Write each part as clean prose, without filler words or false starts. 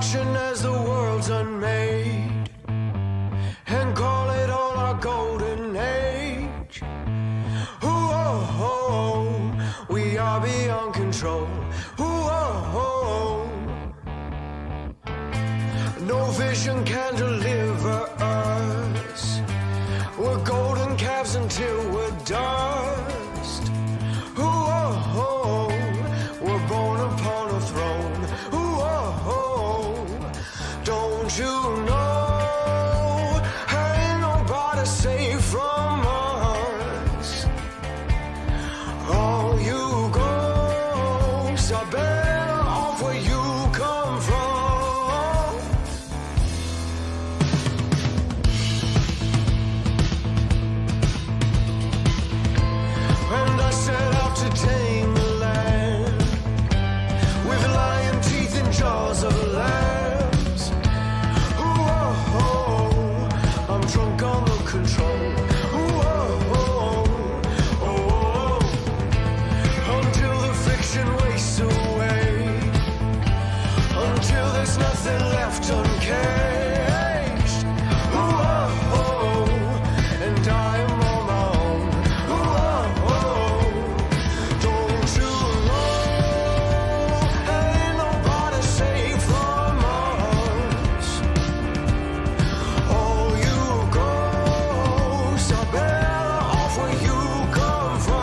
auction as the world's unmade, and call it all our golden age. We are beyond control. No vision can deliver us. We're golden calves until we're dust. We're born upon a throne. Don't you know? Ain't nobody safe from us. All you ghosts are better off where you come from. And I set out to tame the land with lion teeth and jaws of lambs. I'm drunk on the control. Until the fiction wastes away, until there's nothing left uncaged. And I am on my own. Don't you know? Ain't nobody safe from us. All you ghosts are better off where you come from.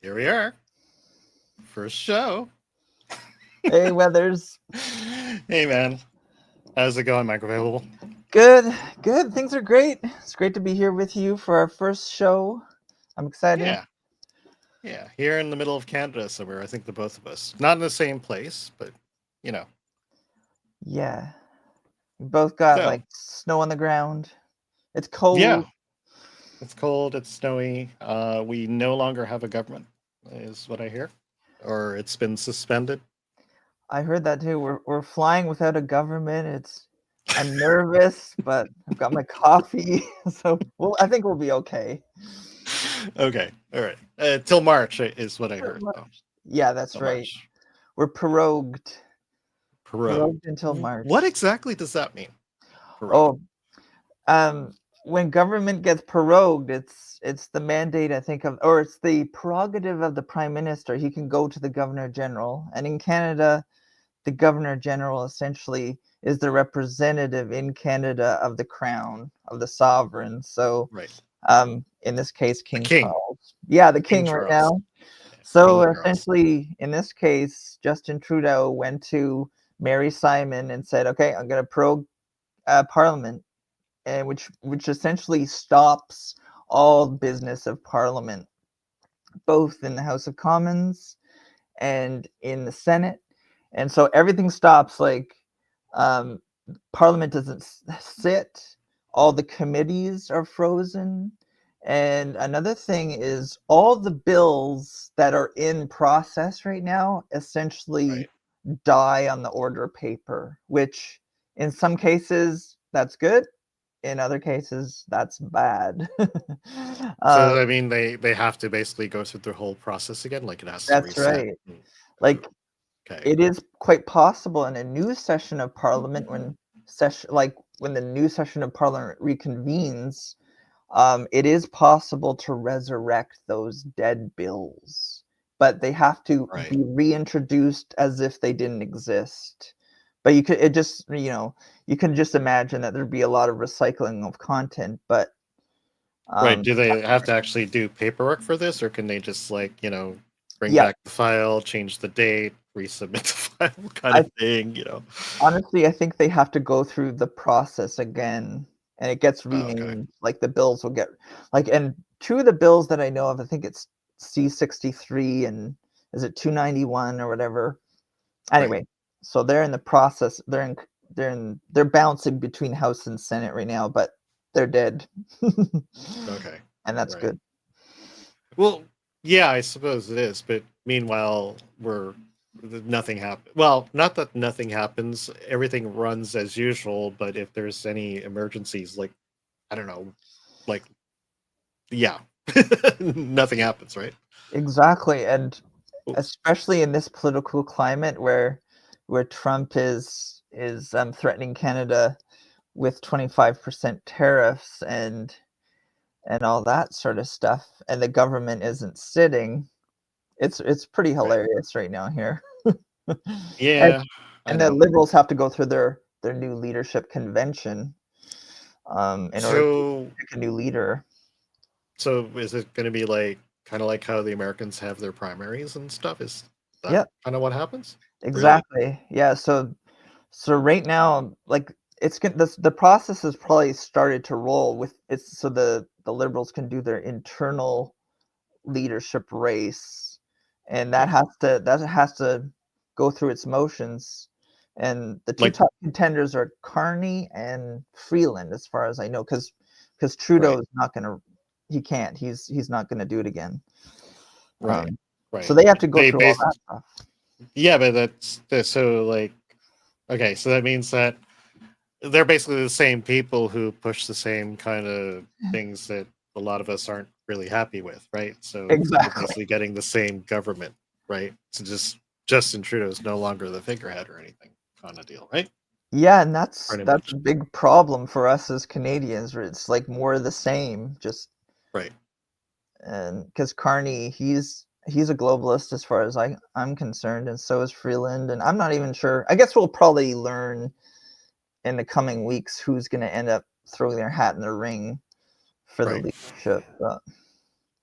Here we are. First show. Hey, Weathers. Hey, man. How's it going, Microvailable? Good. Things are great. It's great to be here with you for our first show. I'm excited. Yeah. Here in the middle of Canada somewhere, I think the both of us. Not in the same place, but, you know. Yeah. We both got So. like snow on the ground. It's cold. Yeah. It's cold. It's snowy. We no longer have a government, is what I hear. Or it's been suspended. I heard that too. We're flying without a government. I'm nervous, but I've got my coffee, so I think we'll be okay. Okay. All right. Till March is what I heard. Yeah, that's Till right. March. We're prorogued. Prorogued Until March. What exactly does that mean? Prorogued. When government gets prorogued, it's the mandate, I think, or it's the prerogative of the Prime Minister. He can go to the Governor General, and in Canada, the Governor General essentially is the representative in Canada of the Crown, of the Sovereign. So, right. In this case, King King. Charles. Yeah, the King right now. So essentially, in this case, Justin Trudeau went to Mary Simon and said, "Okay, I'm going to prorogue Parliament," and which essentially stops all business of Parliament, both in the House of Commons and in the Senate. And so everything stops. Like Parliament doesn't sit. All the committees are frozen. And another thing is all the bills that are in process right now essentially die on the order paper, which in some cases that's good. In other cases, that's bad. So I mean, they have to basically go through the whole process again, like it has to reset. That's right. Like, it is quite possible in a new session of Parliament when the new session of Parliament reconvenes, it is possible to resurrect those dead bills, but they have to be reintroduced as if they didn't exist. But you can just imagine that there'd be a lot of recycling of content. But do they have to actually do paperwork for this, or can they just bring back the file, change the date, resubmit the file, kind of thing? Honestly, I think they have to go through the process again, and it gets renamed. Like the bills will get and two of the bills that I know of, I think it's C-63 and is it 291 or whatever. Anyway. So they're in the process. They're bouncing between House and Senate right now, but they're dead. Okay. And that's good. Well, yeah, I suppose it is. But meanwhile, we're nothing happens. Well, not that nothing happens. Everything runs as usual, but if there's any emergencies, like, I don't know, like, yeah, nothing happens, right? Exactly, and Oh, especially in this political climate where Trump is threatening Canada with 25% tariffs and all that sort of stuff, and the government isn't sitting. It's pretty right. hilarious right now here. and Yeah, I and the know. Liberals have to go through their new leadership convention in order to So, pick a new leader. so is it going to be like kind of like how the Americans have their primaries and stuff? Is that Yep, kind of what happens? Really? exactly. Yeah, so right now, like the process has probably started to roll with it's so the Liberals can do their internal leadership race, and Yeah. that has to go through its motions. And the two Like, top contenders are Carney and Freeland, as far as I know, because right, Trudeau is not gonna he can't he's not gonna do it again. right, So right. they have to go They through all based, that stuff. yeah, but that's so like, okay, so that means that they're basically the same people who push the same kind of things that a lot of us aren't really happy with, right? So we're Exactly. basically getting the same government, right? So just Justin Trudeau is no longer the figurehead or anything kind of deal, right? Yeah, and that's Pretty that's a much, big problem for us as Canadians, where it's like more of the same, just right? and because Carney, he's a globalist as far as I'm concerned, and so is Freeland, and I'm not even sure. I guess we'll probably learn in the coming weeks who's going to end up throwing their hat in the ring for the Right, leadership. But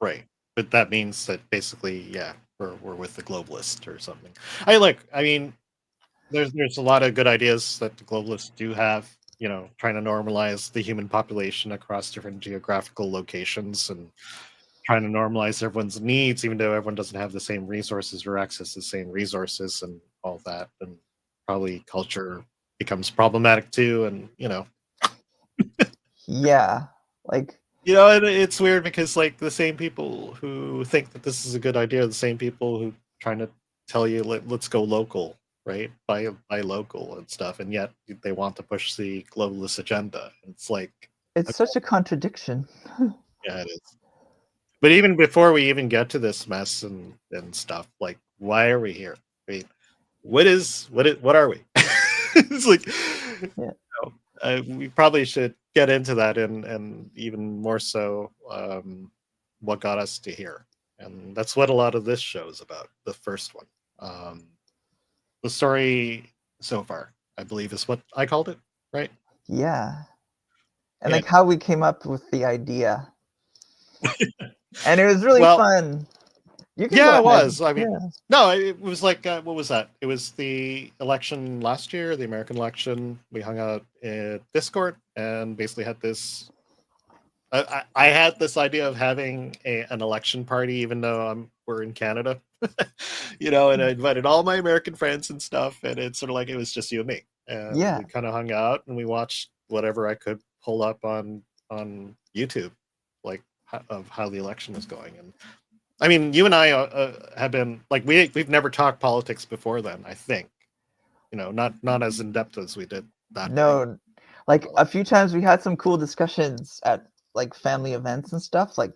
right. But that means that basically, yeah, we're with the globalist or something. I like, I mean, there's a lot of good ideas that the globalists do have. You know, trying to normalize the human population across different geographical locations and trying to normalize everyone's needs, even though everyone doesn't have the same resources or access to the same resources and all that. And probably culture becomes problematic too. And yeah, like it's weird because like the same people who think that this is a good idea are the same people who trying to tell you let's go local, right? Buy local and stuff, and yet they want to push the globalist agenda. It's like, it's okay, such a contradiction. yeah, it is. But even before we even get to this mess and stuff, like, why are we here? I mean, what are we? It's like, Yeah. we probably should get into that and even more so, what got us to here, and that's what a lot of this show is about. The first one, the story so far, I believe, is what I called it, right? Yeah. And Yeah. like how we came up with the idea. And it was really Well, fun. You can go yeah, it ahead. was. I mean, Yeah. no, it was like, what was that? It was the election last year, the American election. We hung out in Discord and basically had this. I had this idea of having an election party, even though we're in Canada, and I invited all my American friends and stuff, and it's sort of like it was just you and me, and Yeah. we kind of hung out and we watched whatever I could pull up on YouTube, like of how the election was going. And I mean, you and I have been like we've never talked politics before then. I think, not as in depth as we did that day. No, like a few times we had some cool discussions at like family events and stuff, like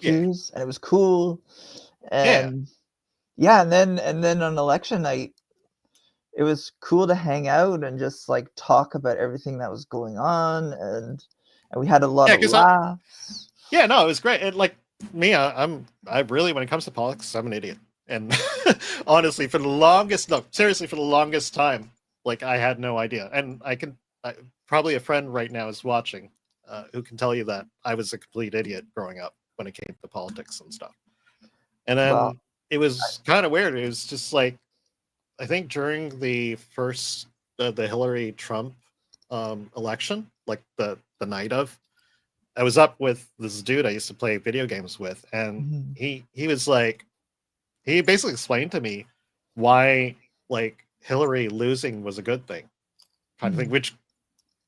Yeah, barbecues, and it was cool. yeah, And yeah, and then on election night, it was cool to hang out and just like talk about everything that was going on, and we had a lot yeah. of Because laughs. yeah, no, it was great. And like me, I really, when it comes to politics, I'm an idiot. And honestly, for the longest, no, seriously, for the longest time, like I had no idea. And probably a friend right now is watching, who can tell you that I was a complete idiot growing up when it came to politics and stuff. And Well, then it was kind of weird. It was just like, I think during the first, the Hillary Trump election, like the night of, I was up with this dude I used to play video games with, and mhm, he was like, he basically explained to me why like Hillary losing was a good thing, kind of thing. mhm. Which,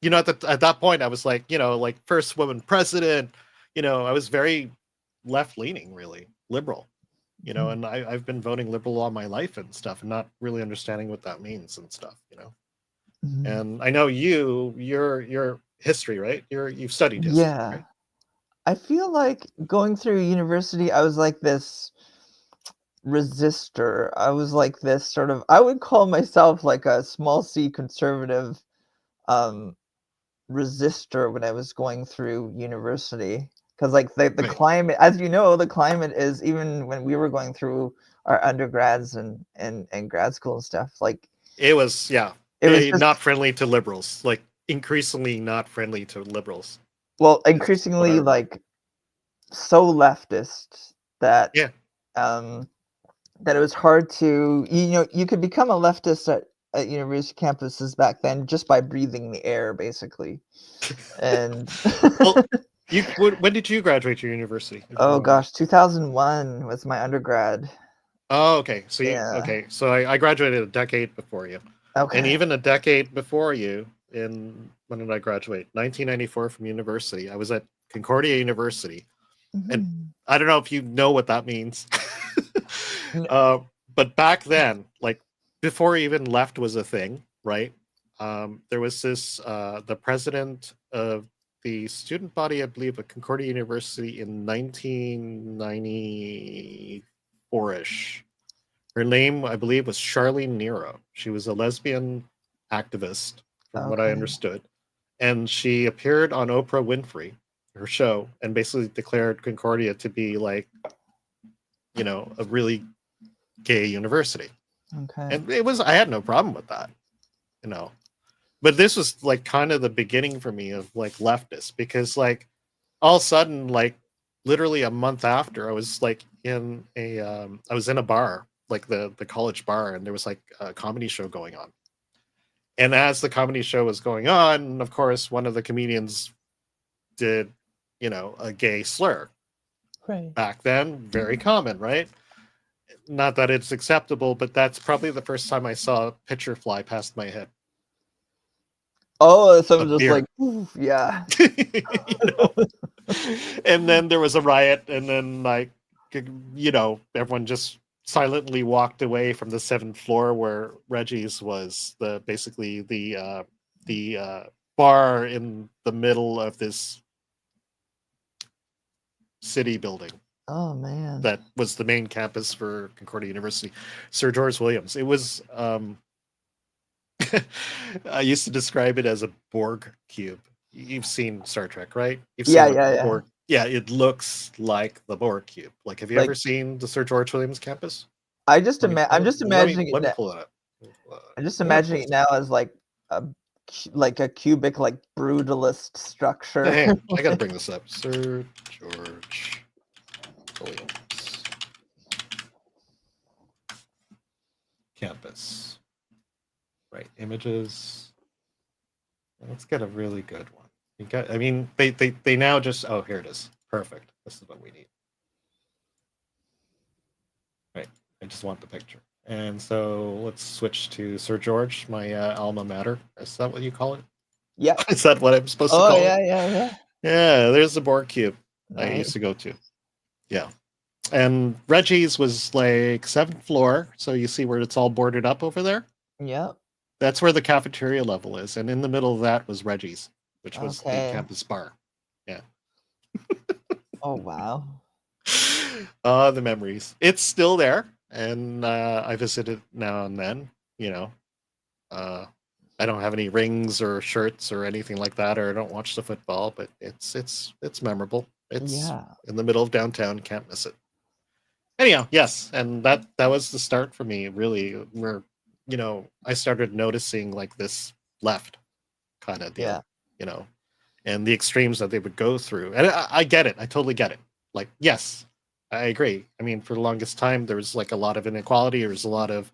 at that point I was like, like first woman president, I was very left leaning, really liberal, you know, and I've been voting liberal all my life and stuff, and not really understanding what that means and stuff, you know. And I know you're history, right? You've studied history, Yeah. right? I feel like going through university, I was like this resistor. I was like this sort of, I would call myself like a small c conservative um, resistor when I was going through university. Because like the Right. climate, as you know, the climate is, even when we were going through our undergrads and grad school and stuff, like It was, yeah, it was just, not friendly to liberals, like increasingly not friendly to liberals well, is what I increasingly remember. like so leftist that Yeah. um that it was hard to, you know, you could become a leftist at university campuses back then just by breathing the air, basically. And Well, when did you graduate your university, if you don't oh mind me gosh, asking? 2001 was my undergrad. Oh, okay. So Yeah. okay. So I graduated a decade before you, and Okay. even a decade before you. In when did I graduate? 1994 from university. I was at Concordia University, and Mhm. I don't know if you know what that means. N- uh, but back then, like before even left was a thing, right? There was this the president of the student body, I believe, at Concordia University in 1994-ish. Her name, I believe, was Charlene Nero. She was a lesbian activist, from what I Okay. understood. And she appeared on Oprah Winfrey, her show, and basically declared Concordia to be like, you know, a really gay university. Okay. And I had no problem with that, you know. But this was like kind of the beginning for me of like leftist, because like all of a sudden, like literally a month after, I was like I was in a bar, like the college bar, and there was like a comedy show going on. And as the comedy show was going on, of course, one of the comedians did, you know, a gay slur. Right. Back then, very common, right? Not that it's acceptable, but that's probably the first time I saw a pitcher fly past my head. Oh, A someone just like, beer. "Oof," yeah. You know? And then there was a riot, and then like, you know, everyone just silently walked away from the seventh floor where Reggie's was, the basically the bar in the middle of this city building Oh man. that was the main campus for Concordia University. Sir George Williams. It was I used to describe it as a Borg cube. You've seen Star Trek, right? You've Yeah, seen the yeah, yeah. Borg. Yeah, it looks like the Borg cube. Like, have you Like ever seen the Sir George Williams campus? I'm just imagining it Let me pull it up. I'm just I'm gonna imagining it post now as like a like a cubic, like brutalist it. structure. Hang on, I gotta bring this up. Sir George Williams campus. Right, images. Let's get a really good one. You got. I mean, they now just. Oh, here it is. Perfect. This is what we need. Right. I just want the picture. And so let's switch to Sir George, my alma mater. Is that what you call it? Yep. Is that what I'm supposed to Oh call it? yeah, yeah, yeah. Yeah, there's the Borg cube I used Nice. to go to. Yeah. And Reggie's was like seventh floor. So you see where it's all boarded up over there? Yep. That's where the cafeteria level is. And in the middle of that was Reggie's, which was the Okay. campus bar. Yeah. Oh wow. The memories. It's still there. And I visit it now and then, you know. I don't have any rings or shirts or anything like that, or I don't watch the football, but it's memorable. It's Yeah. in the middle of downtown, can't miss it. Anyhow, yes, and that was the start for me, really, where, you know, I started noticing like this left kind of Yeah. deal, you know, and the extremes that they would go through. And I get it. I totally get it. Like, yes, I agree. I mean, for the longest time, there was like a lot of inequality. There was a lot of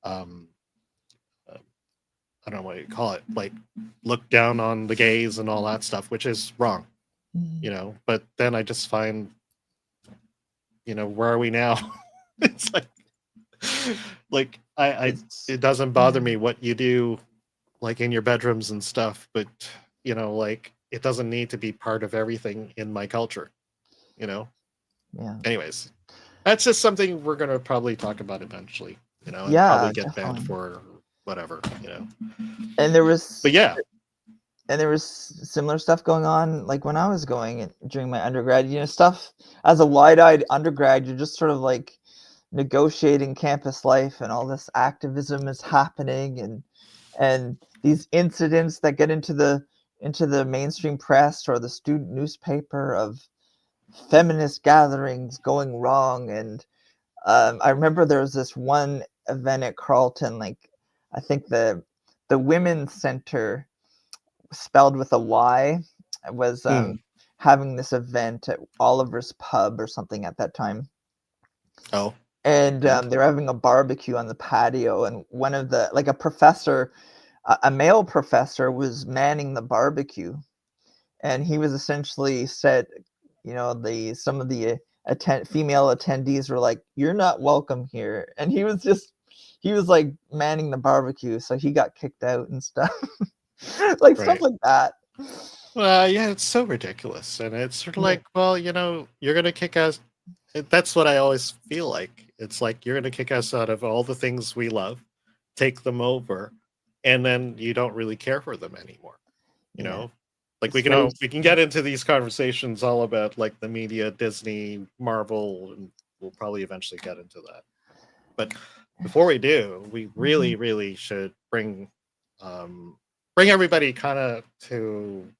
um, I don't know what you call it, like look down on the gays and all that stuff, which is wrong, you Mhm. know. But then I just find, you know, where are we now? It's like I It's it doesn't bother me what you do, like in your bedrooms and stuff, but you know, like it doesn't need to be part of everything in my culture, you know. yeah. Anyways, That's just something we're gonna probably talk about eventually, and probably Yeah, get banned definitely. for whatever, And there But was yeah, and there was similar stuff going on like when I was going during my undergrad, stuff as a wide-eyed undergrad, you're just sort of like negotiating campus life and all this activism is happening and these incidents that get into the mainstream press or the student newspaper of feminist gatherings going wrong. And I remember there was this one event at Carleton, like I think the women's center, spelled with a Y, was mm. having this event at Oliver's Pub or something at that time. Oh, And okay. they were having a barbecue on the patio, and one of the like a professor, a male professor, was manning the barbecue, and he was essentially said, the some of the female attendees were like, "You're not welcome here," and he was like manning the barbecue, so he got kicked out and stuff, like stuff Right. like that. Well, yeah, it's so ridiculous, and it's sort of Yeah, like, well, you're gonna kick us. That's what I always feel like. It's like you're gonna kick us out of all the things we love, take them over, and then you don't really care for them anymore. You yeah, know, like it's very we can get into these conversations all about like the media, Disney, Marvel, and we'll probably eventually get into that. But before we do, we really, Mhm. really should bring everybody kind of to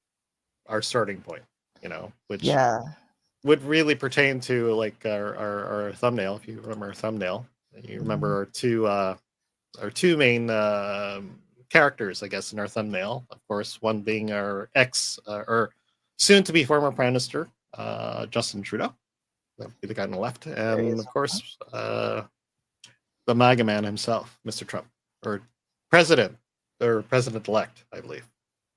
our starting point, which Yeah. would really pertain to like our thumbnail. If you remember our thumbnail, you remember Mhm. our two main characters, I guess, in our thumbnail. Of course, one being our ex or soon to be former Prime Minister, Justin Trudeau. That would be the guy on the left, There he and is. of course, the MAGA man himself, Mr. Trump, or president or president elect, I believe,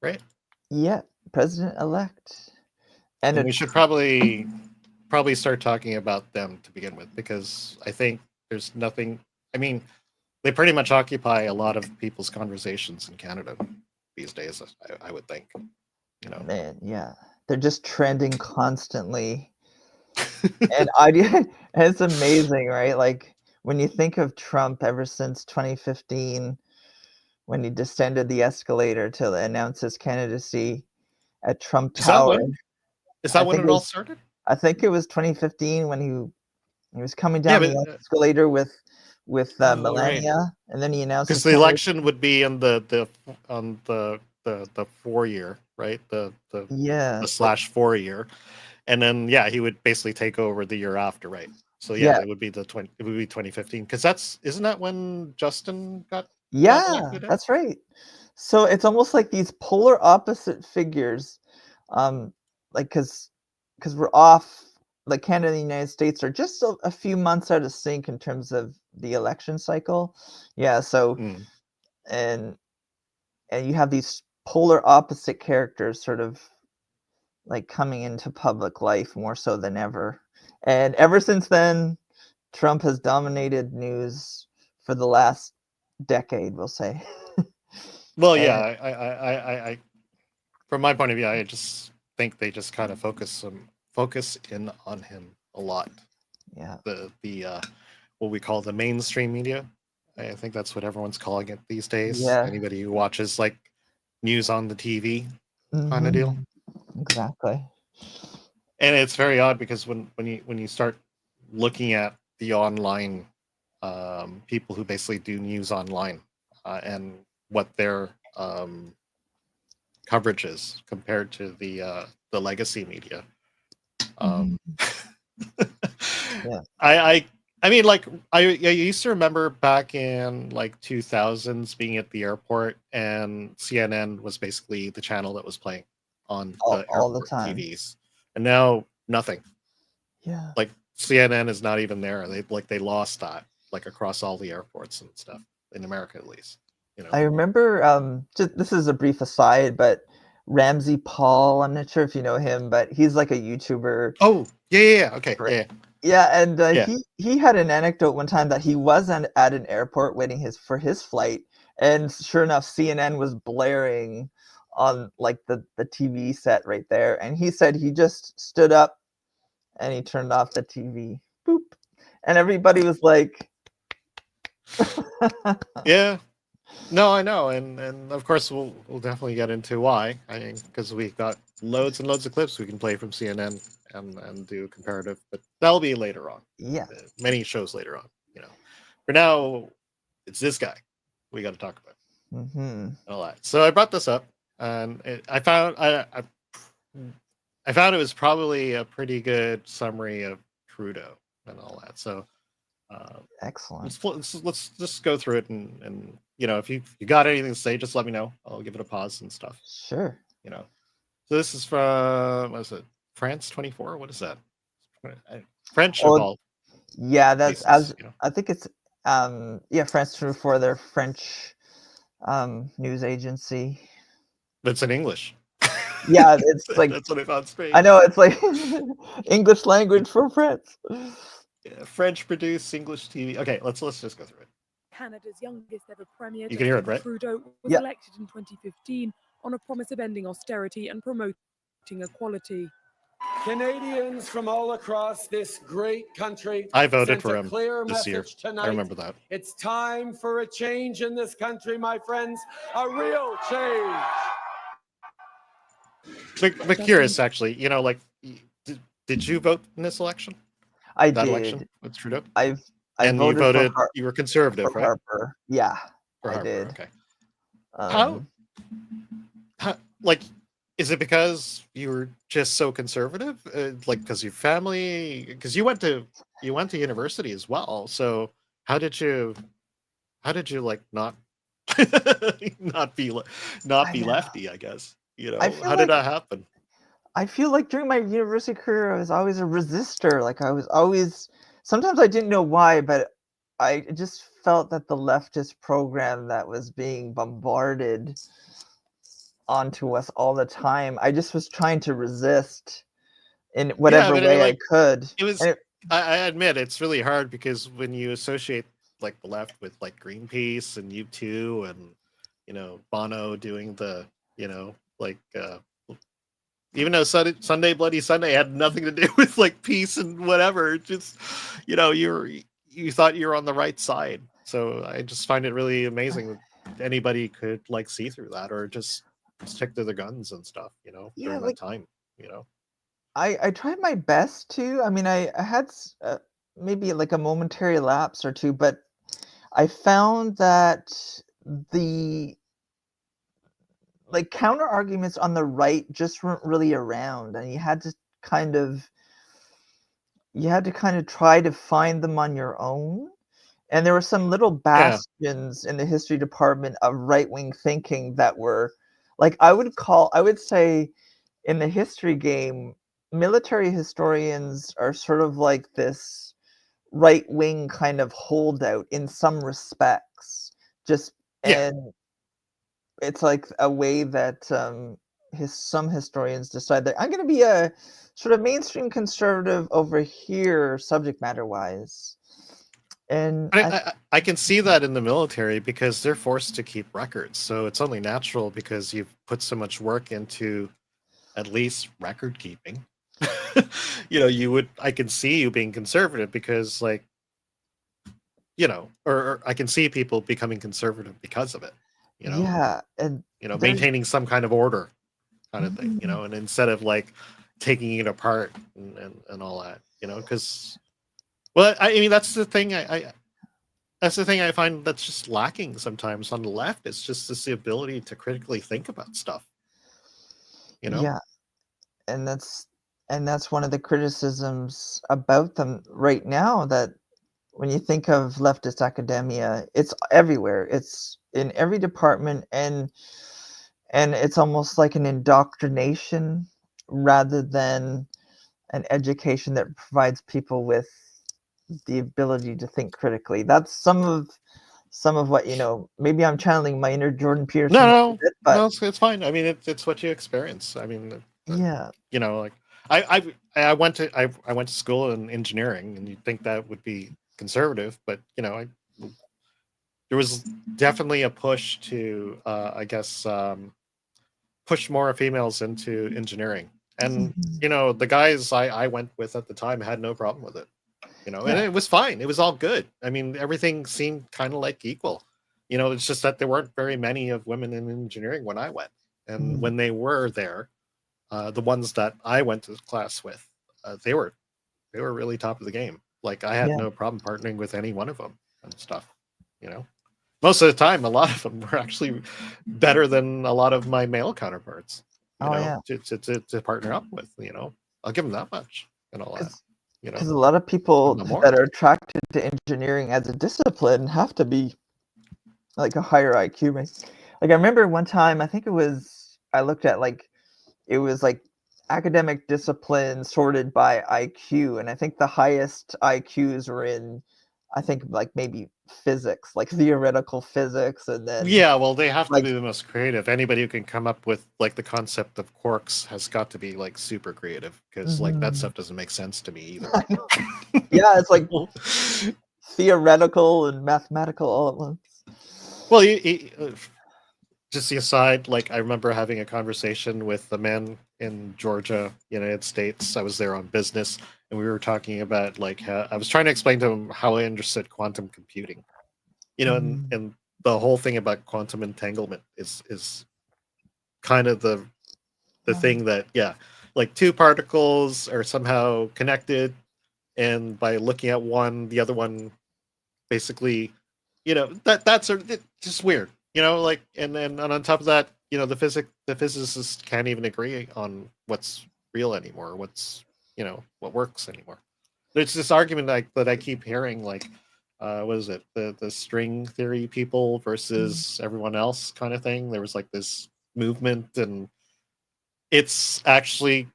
right? Yeah, president-elect. And And a we should probably start talking about them to begin with, because I think there's nothing. I mean, they pretty much occupy a lot of people's conversations in Canada these days. I would think, you know. man, yeah. They're just trending constantly. And idea it's amazing, right? Like, when you think of Trump ever since 2015, when he descended the escalator to announce his candidacy at Trump Is that Tower. when? Is I that when think it it all was started? I think it was 2015 when he was coming Yeah, down but the escalator with oh right, Melania, and then he announced because his the candidacy. election would be in the on the 4 year, right? The Yeah, slash 4 year, and then yeah, he would basically take over the year after, right? So yeah, yeah, it would be it would be 2015, because that's isn't that when Justin got yeah, elected in? that's right. So it's almost like these polar opposite figures, um, like because we're off. Like Canada and the United States are just a few months out of sync in terms of the election cycle. Yeah, so Mm. and and you have these polar opposite characters sort of like coming into public life more so than ever. And ever since then, Trump has dominated news for the last decade, we'll say. Well, yeah, And I from my point of view, I just think they just kind of focus in on him a lot. yeah. The what we call the mainstream media. I think that's what everyone's calling it these days. Yeah. Anybody who watches like news on the TV kind of deal. Mhm. Exactly. And it's very odd, because when you start looking at the online people who basically do news online, and what their coverage is compared to the legacy media. Mhm. Um, Yeah. I mean, like I used to remember back in like 2000s being at the airport, and CNN was basically the channel that was playing on the All the airport time. TVs, and now nothing. Yeah. Like CNN is not even there. They lost that, like across all the airports and stuff in America, at least. You know. I remember, just this is a brief aside, but Ramsey Paul, I'm not sure if you know him, but he's like a YouTuber. Oh yeah. Okay. Right. Yeah. Yeah, and Yeah. he had an anecdote one time that he was at an airport waiting for his flight, and sure enough, CNN was blaring on like the TV set right there, and he said he just stood up and he turned off the TV, boop, And everybody was like, Yeah. No, I know, and of course we'll definitely get into why. I mean, because we got loads and loads of clips we can play from CNN and do comparative, but that'll be later on. yeah. Many shows later on. For now, it's this guy we got to talk about. Mm-hmm. All that. So I brought this up, and I found it was probably a pretty good summary of Trudeau and all that. So Excellent. let's just go through it, and if you got anything to say, just let me know. I'll give it a pause and stuff. Sure. So this is from, what is it, France 24? What is that? French of all. Yeah, that's places, I think it's France 24, their French news agency. That's in English. Yeah, it's like that's what I found strange. I know it's like English language for France. Yeah, French produced English TV. Okay, let's just go through it. Canada's youngest ever premier, You can hear it, right? Trudeau, was elected in 2015 on a promise of ending austerity and promoting equality. Canadians from all across this great country, I voted for sent a him clear this year. message tonight. I remember that. It's time for a change in this country, my friends, a real change. But curious, actually, did you vote in this election? I That did. election with Trudeau? I And you voted voted, you were conservative, for right? Harper. Yeah, For I Harper, did. okay. Um, How, is it because you were just so conservative? Because your family, because you went to university as well. So how did you not not be lefty? I guess I feel how did that happen? I feel like during my university career, I was always a resistor. Like I was always. Sometimes I didn't know why, but I just felt that the leftist program that was being bombarded onto us all the time, I just was trying to resist in whatever way I could. It was. I admit it's really hard because when you associate the left with Greenpeace and U2 and Bono doing the even though Sunday Bloody Sunday had nothing to do with peace and whatever, just you thought you were on the right side. So I just find it really amazing that anybody could see through that or just stick to the guns and stuff, during that time, I tried my best to. I mean, I had maybe a momentary lapse or two, but I found that the counter arguments on the right just weren't really around, and you had to kind of try to find them on your own. And there were some little bastions in the history department of right-wing thinking that were I would say in the history game, military historians are sort of like this right-wing kind of holdout in some respects. And it's like a way that some historians decide that I'm going to be a sort of mainstream conservative over here, subject matter wise. And I can see that in the military because they're forced to keep records, so it's only natural because you've put so much work into at least record keeping. I can see you being conservative because or I can see people becoming conservative because of it. Yeah, and maintaining some kind of order kind of thing, and instead of taking it apart and all that, because I mean that's the thing I find that's just lacking sometimes on the left. It's just the ability to critically think about stuff. Yeah, and that's one of the criticisms about them right now, that when you think of leftist academia, it's everywhere. It's in every department, and it's almost like an indoctrination rather than an education that provides people with the ability to think critically. That's some of what maybe I'm channeling my inner Jordan Peterson. No, it's fine. I mean, it's what you experience. I mean, yeah, I went to school in engineering, and you'd think that would be conservative, but there was definitely a push to push more females into engineering, and the guys I went with at the time had no problem with it. and it was fine. It was all good. I mean, everything seemed kind of like equal. It's just that there weren't very many of women in engineering when I went, and when they were there, the ones that I went to class with, they were really top of the game. Like I had no problem partnering with any one of them and stuff. Most of the time, a lot of them were actually better than a lot of my male counterparts. To partner up with. I'll give them that much and all that. Because a lot of people that are attracted to engineering as a discipline have to be like a higher IQ, right? Like I remember one time, I think I looked at it was like academic discipline sorted by IQ, and I think the highest IQs were in, I think like maybe physics, like theoretical physics, and then well, they have to be the most creative. Anybody who can come up with like the concept of quarks has got to be like super creative, because like that stuff doesn't make sense to me either. It's like theoretical and mathematical all at once. Well, just the aside, like I remember having a conversation with a man in Georgia, United States. I was there on business, and we were talking about like how I was trying to explain to him how I understood quantum computing. And the whole thing about quantum entanglement is kind of the thing that like two particles are somehow connected, and by looking at one, the other one basically, that's just weird. Like, and then on top of that, the physicists can't even agree on what's real anymore, what's what works anymore. There's this argument that I keep hearing, like what is it, the string theory people versus everyone else kind of thing. There was like this movement, and it's actually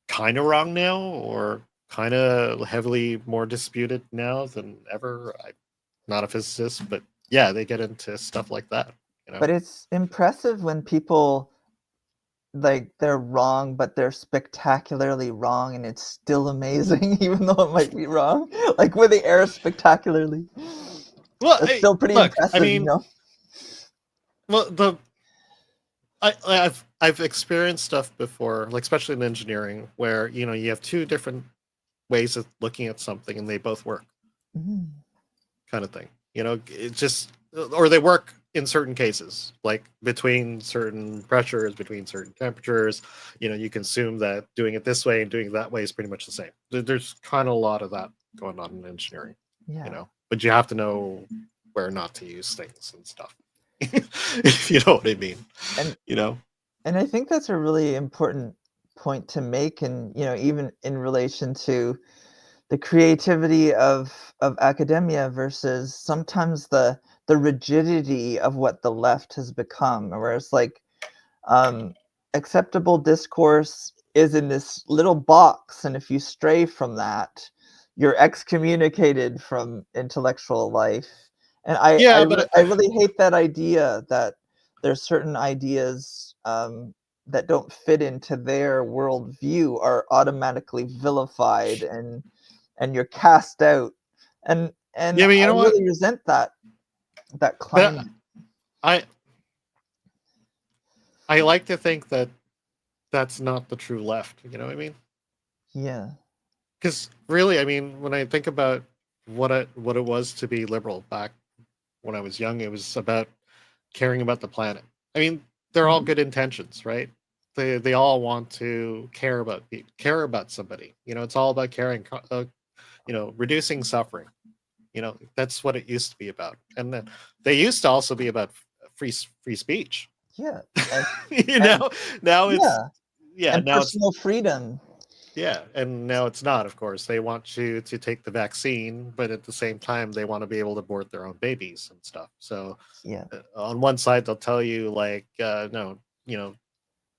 kind of wrong now, or kind of heavily more disputed now than ever. I'm not a physicist, but they get into stuff like that. But it's impressive when people like they're wrong, but they're spectacularly wrong, and it's still amazing, even though it might be wrong. Like when they err spectacularly. Well, it's still pretty impressive. I mean, well, I've experienced stuff before, like especially in engineering, where you have two different ways of looking at something, and they both work, kind of thing. It just, or they work in certain cases, like between certain pressures, between certain temperatures. You can assume that doing it this way and doing it that way is pretty much the same. There's kind of a lot of that going on in engineering. But you have to know where not to use things and stuff. If you know what I mean. And I think that's a really important point to make, and even in relation to the creativity of academia versus sometimes the rigidity of what the left has become, whereas like acceptable discourse is in this little box, and if you stray from that, you're excommunicated from intellectual life. And I really hate that idea that there's certain ideas that don't fit into their worldview are automatically vilified and you're cast out. And I really resent that climate. I like to think that that's not the true left. You know what I mean? Yeah. Because really, I mean, when I think about what it was to be liberal back when I was young, it was about caring about the planet. I mean, they're all good intentions, right? They all want to care about somebody. It's all about caring. Reducing suffering. That's what it used to be about. And then they used to also be about free speech. Yeah. Now it's and now personal freedom. Yeah, and now it's not, of course. They want you to take the vaccine, but at the same time, they want to be able to abort their own babies and stuff. So, on one side, they'll tell you, like, no,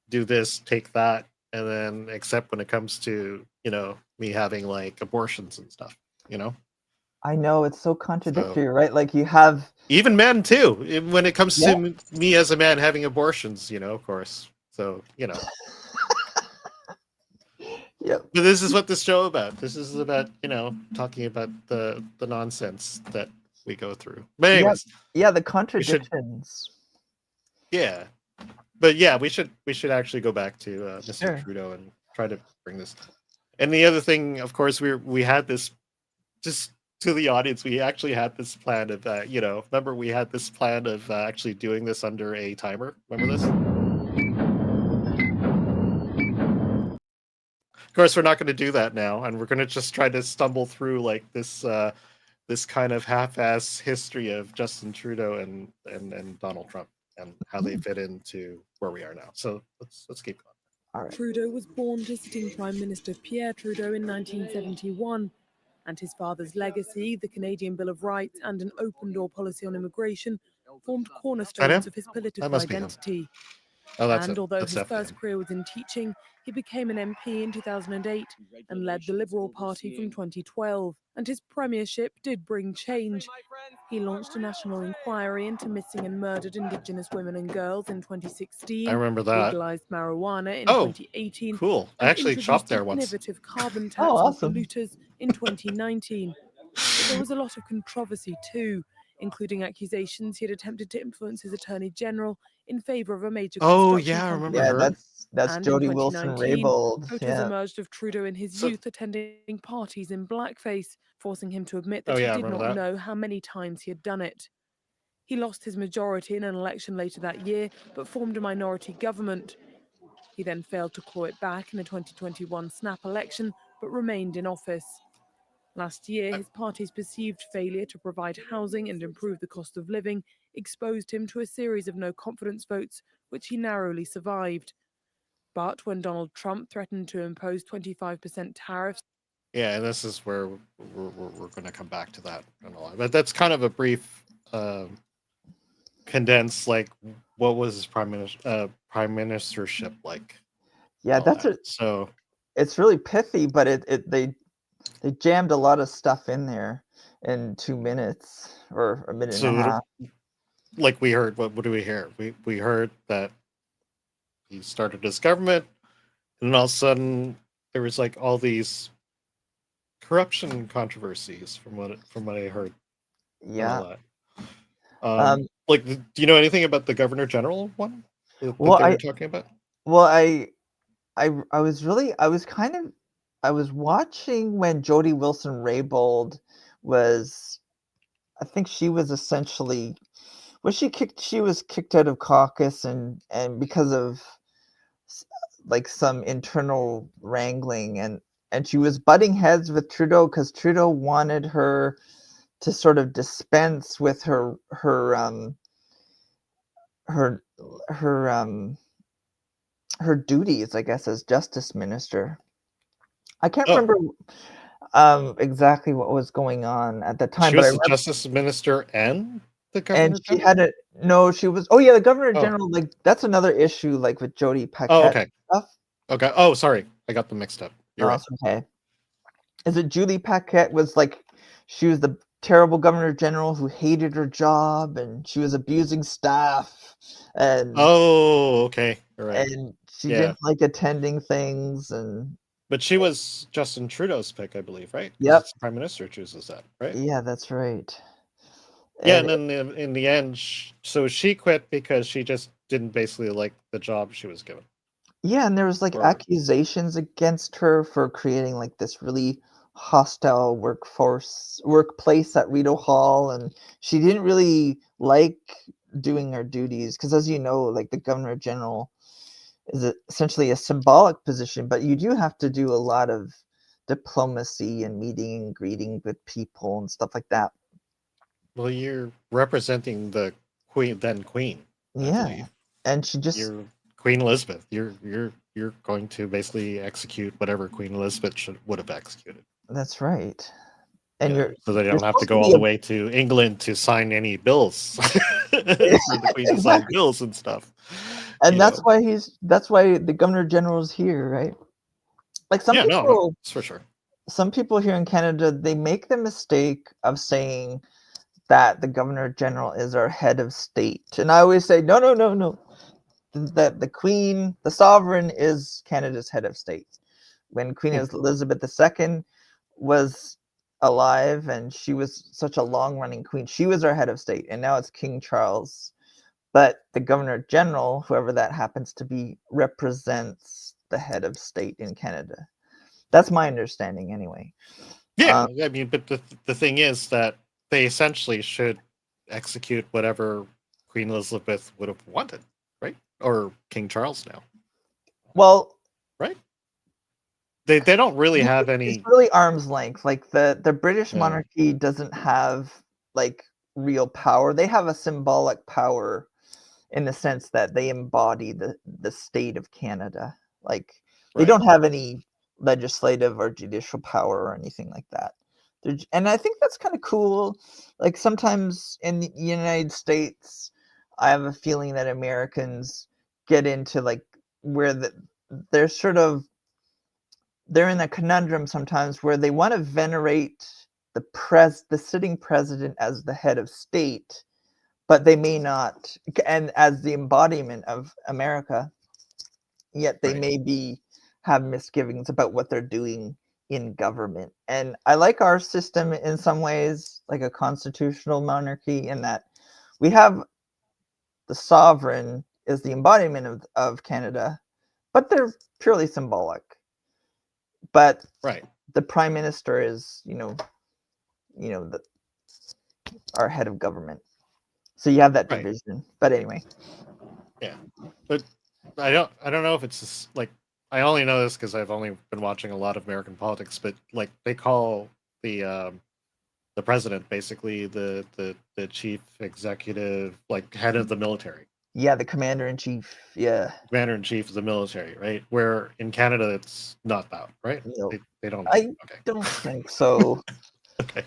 do this, take that, and then except when it comes to, me having, like, abortions and stuff, I know, it's so contradictory, right? Like, you have... Even men, too, when it comes to me as a man having abortions, of course. So, Yeah. But this is what this show about. This is about, talking about the nonsense that we go through. But anyways, the contradictions. But we should actually go back to Mr. Trudeau and try to bring this. And the other thing, of course, we had this just to the audience, we actually had this plan of, remember we had this plan of actually doing this under a timer. Remember this? Of course, we're not going to do that now, and we're going to just try to stumble through like this kind of half-ass history of Justin Trudeau and Donald Trump and how they fit into where we are now. So let's keep going. All right. Trudeau was born to sitting Prime Minister Pierre Trudeau in 1971, and his father's legacy, the Canadian Bill of Rights and an open-door policy on immigration, formed cornerstones of his That political must be him. identity. Oh, that's And it. although That's his definitely first him. career was in teaching, he became an MP in 2008 and led the Liberal Party from 2012. And his premiership did bring change. He launched a national inquiry into missing and murdered Indigenous women and girls in 2016, I remember that. legalized marijuana in Oh, 2018, cool. I and actually introduced shopped there an once. innovative carbon tax Oh, on awesome. polluters in 2019. But there was a lot of controversy too, including accusations he had attempted to influence his Attorney General in favour of a major Oh, construction yeah, I company. remember Yeah, her. that's And in Jody Wilson-Raybould. 2019, photos Yeah. emerged of Trudeau in his So- youth attending parties in blackface, forcing him to admit that Oh, he yeah, I did remember not that. know how many times he had done it. He lost his majority in an election later that year, but formed a minority government. He then failed to claw it back in the 2021 snap election, but remained in office. Last year, his party's perceived failure to provide housing and improve the cost of living exposed him to a series of no-confidence votes, which he narrowly survived. But when Donald Trump threatened to impose 25% tariffs, Yeah, and this is where we're going to come back to that and all. But that's kind of a brief, condensed, like, what was his prime ministership like? Yeah, All that. So it's really pithy, but they jammed a lot of stuff in there in 2 minutes or a minute and a half. like we heard, what do we hear? We heard that he started his government, and all of a sudden there was like all these corruption controversies from what I heard. Yeah. And all that. Like, do you know anything about the Governor General one that Well, they were talking about? Well, I was watching when Jody Wilson-Raybould was, I think she was essentially, she was kicked out of caucus and because of like some internal wrangling, and she was butting heads with Trudeau because Trudeau wanted her to sort of dispense with her duties, I guess, as justice minister. I can't remember exactly what was going on at the time, She but was I the remember, Justice Minister and the Governor and she General? had it. No, she was. Oh yeah, the Governor General. Like that's another issue, like with Jody Paquette. Oh, okay. Stuff. Okay. Oh, sorry, I got them mixed up. You're right. Okay. Is it Julie Paquette was like, she was the terrible Governor General who hated her job and she was abusing staff and Oh, okay. All right. and she Yeah. didn't like attending things and. But she was Justin Trudeau's pick, I believe, right? 'Cause Yep. it's the Prime Minister chooses that, right? Yeah, that's right. Yeah, and then in the end, so she quit because she just didn't basically like the job she was given. Yeah, and there was like accusations against her for creating like this really hostile workplace at Rideau Hall, and she didn't really like doing her duties because, as you know, like the Governor General is essentially a symbolic position, but you do have to do a lot of diplomacy and meeting and greeting with people and stuff like that. Well, you're representing the then Queen. Yeah, I believe. and she just You're Queen Elizabeth. You're going to basically execute whatever Queen Elizabeth would have executed. That's right. And Yeah, so they don't have to supposed go be all the way to England to sign any bills for the Queen to sign bills and stuff. And that's why the Governor General is here, right? Like some people, no, that's for sure. Some people here in Canada, they make the mistake of saying that the Governor General is our head of state. And I always say, no. That the Queen, the sovereign, is Canada's head of state. When Queen Elizabeth II was alive and she was such a long-running queen, she was our head of state, and now it's King Charles. But the Governor General, whoever that happens to be, represents the head of state in Canada. That's my understanding anyway. Yeah, I mean, but the thing is that they essentially should execute whatever Queen Elizabeth would have wanted, right? Or King Charles now, Well, right? They don't really have it's any. really arm's length. Like the British Yeah. monarchy doesn't have like real power. They have a symbolic power in the sense that they embody the state of Canada. Like they Right. don't have any legislative or judicial power or anything like that. And I think that's kind of cool. Like sometimes in the United States, I have a feeling that Americans get into like where they're sort of they're in a conundrum sometimes where they want to venerate the sitting president as the head of state, but they may not, and as the embodiment of America, yet they Right. may have misgivings about what they're doing in government. And I like our system in some ways, like a constitutional monarchy, in that we have the sovereign is the embodiment of Canada, but they're purely symbolic. But Right. the prime minister is, our head of government. So you have that Right. division. But anyway, Yeah, but I don't know if it's just, like, I only know this because I've only been watching a lot of American politics. But like they call the president basically the chief executive, like head of the military, yeah, the commander in chief. Yeah, commander in chief of the military, right? Where in Canada it's not that, right? no, They don't. I Okay. don't think so. Okay.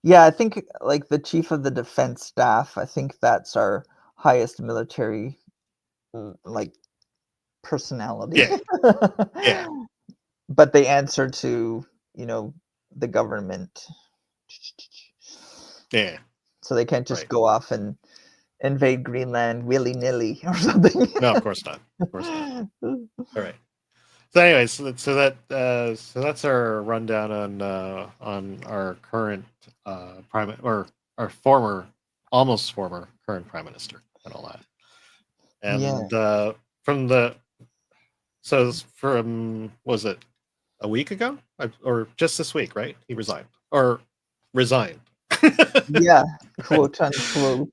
Yeah, I think like the chief of the defense staff. I think that's our highest military like personality. Yeah. Yeah. But they answer to the government, Yeah. so they can't just Right. go off and invade Greenland willy nilly or something. No, of course not. Of course not. All right. So, anyways, so that's our rundown on our current or our almost former current prime minister and all that. Yeah. And from was it a week ago or just this week, right? He resigned. Yeah, quote unquote.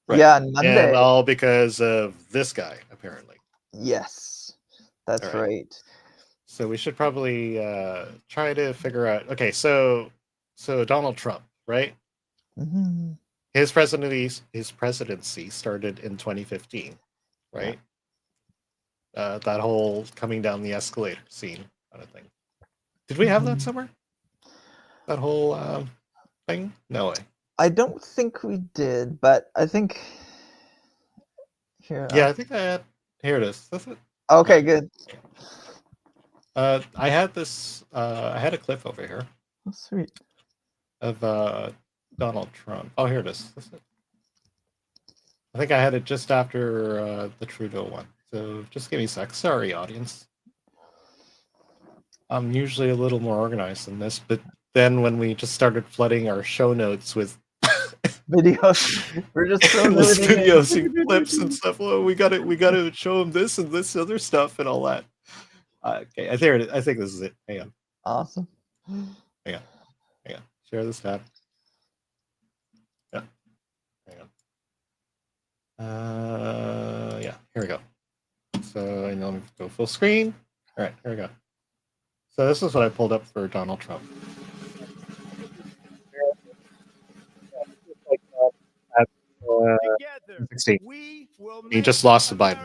Right. Yeah, on Monday. And all because of this guy, apparently. Yes, that's All right. right. So we should probably try to figure out. Okay, so Donald Trump, right? Mhm. His presidency started in 2015, right? That whole coming down the escalator scene kind of thing. Did we have that Mhm. somewhere? That whole thing? No way. I don't think we did, but I think here. Yeah, I think I had. Here it is. That's it. Okay, Yeah. good. I had this. I had a clip over here Oh, sweet. of Donald Trump. Oh, here it is. That's it. I think I had it just after the Trudeau one. So just give me a sec. Sorry, audience. I'm usually a little more organized than this, but then when we just started flooding our show notes with Videos. We're just throwing with everything in. videos and clips and stuff, well, we got to show them this and this other stuff and all that. Okay, I think this is it. Hang on. Awesome. Hang on. Share this tab. Yeah. Hang on. Yeah. Here we go. So I know let me go full screen. All right. Here we go. So this is what I pulled up for Donald Trump. Together, 16. we will He just lost to Biden.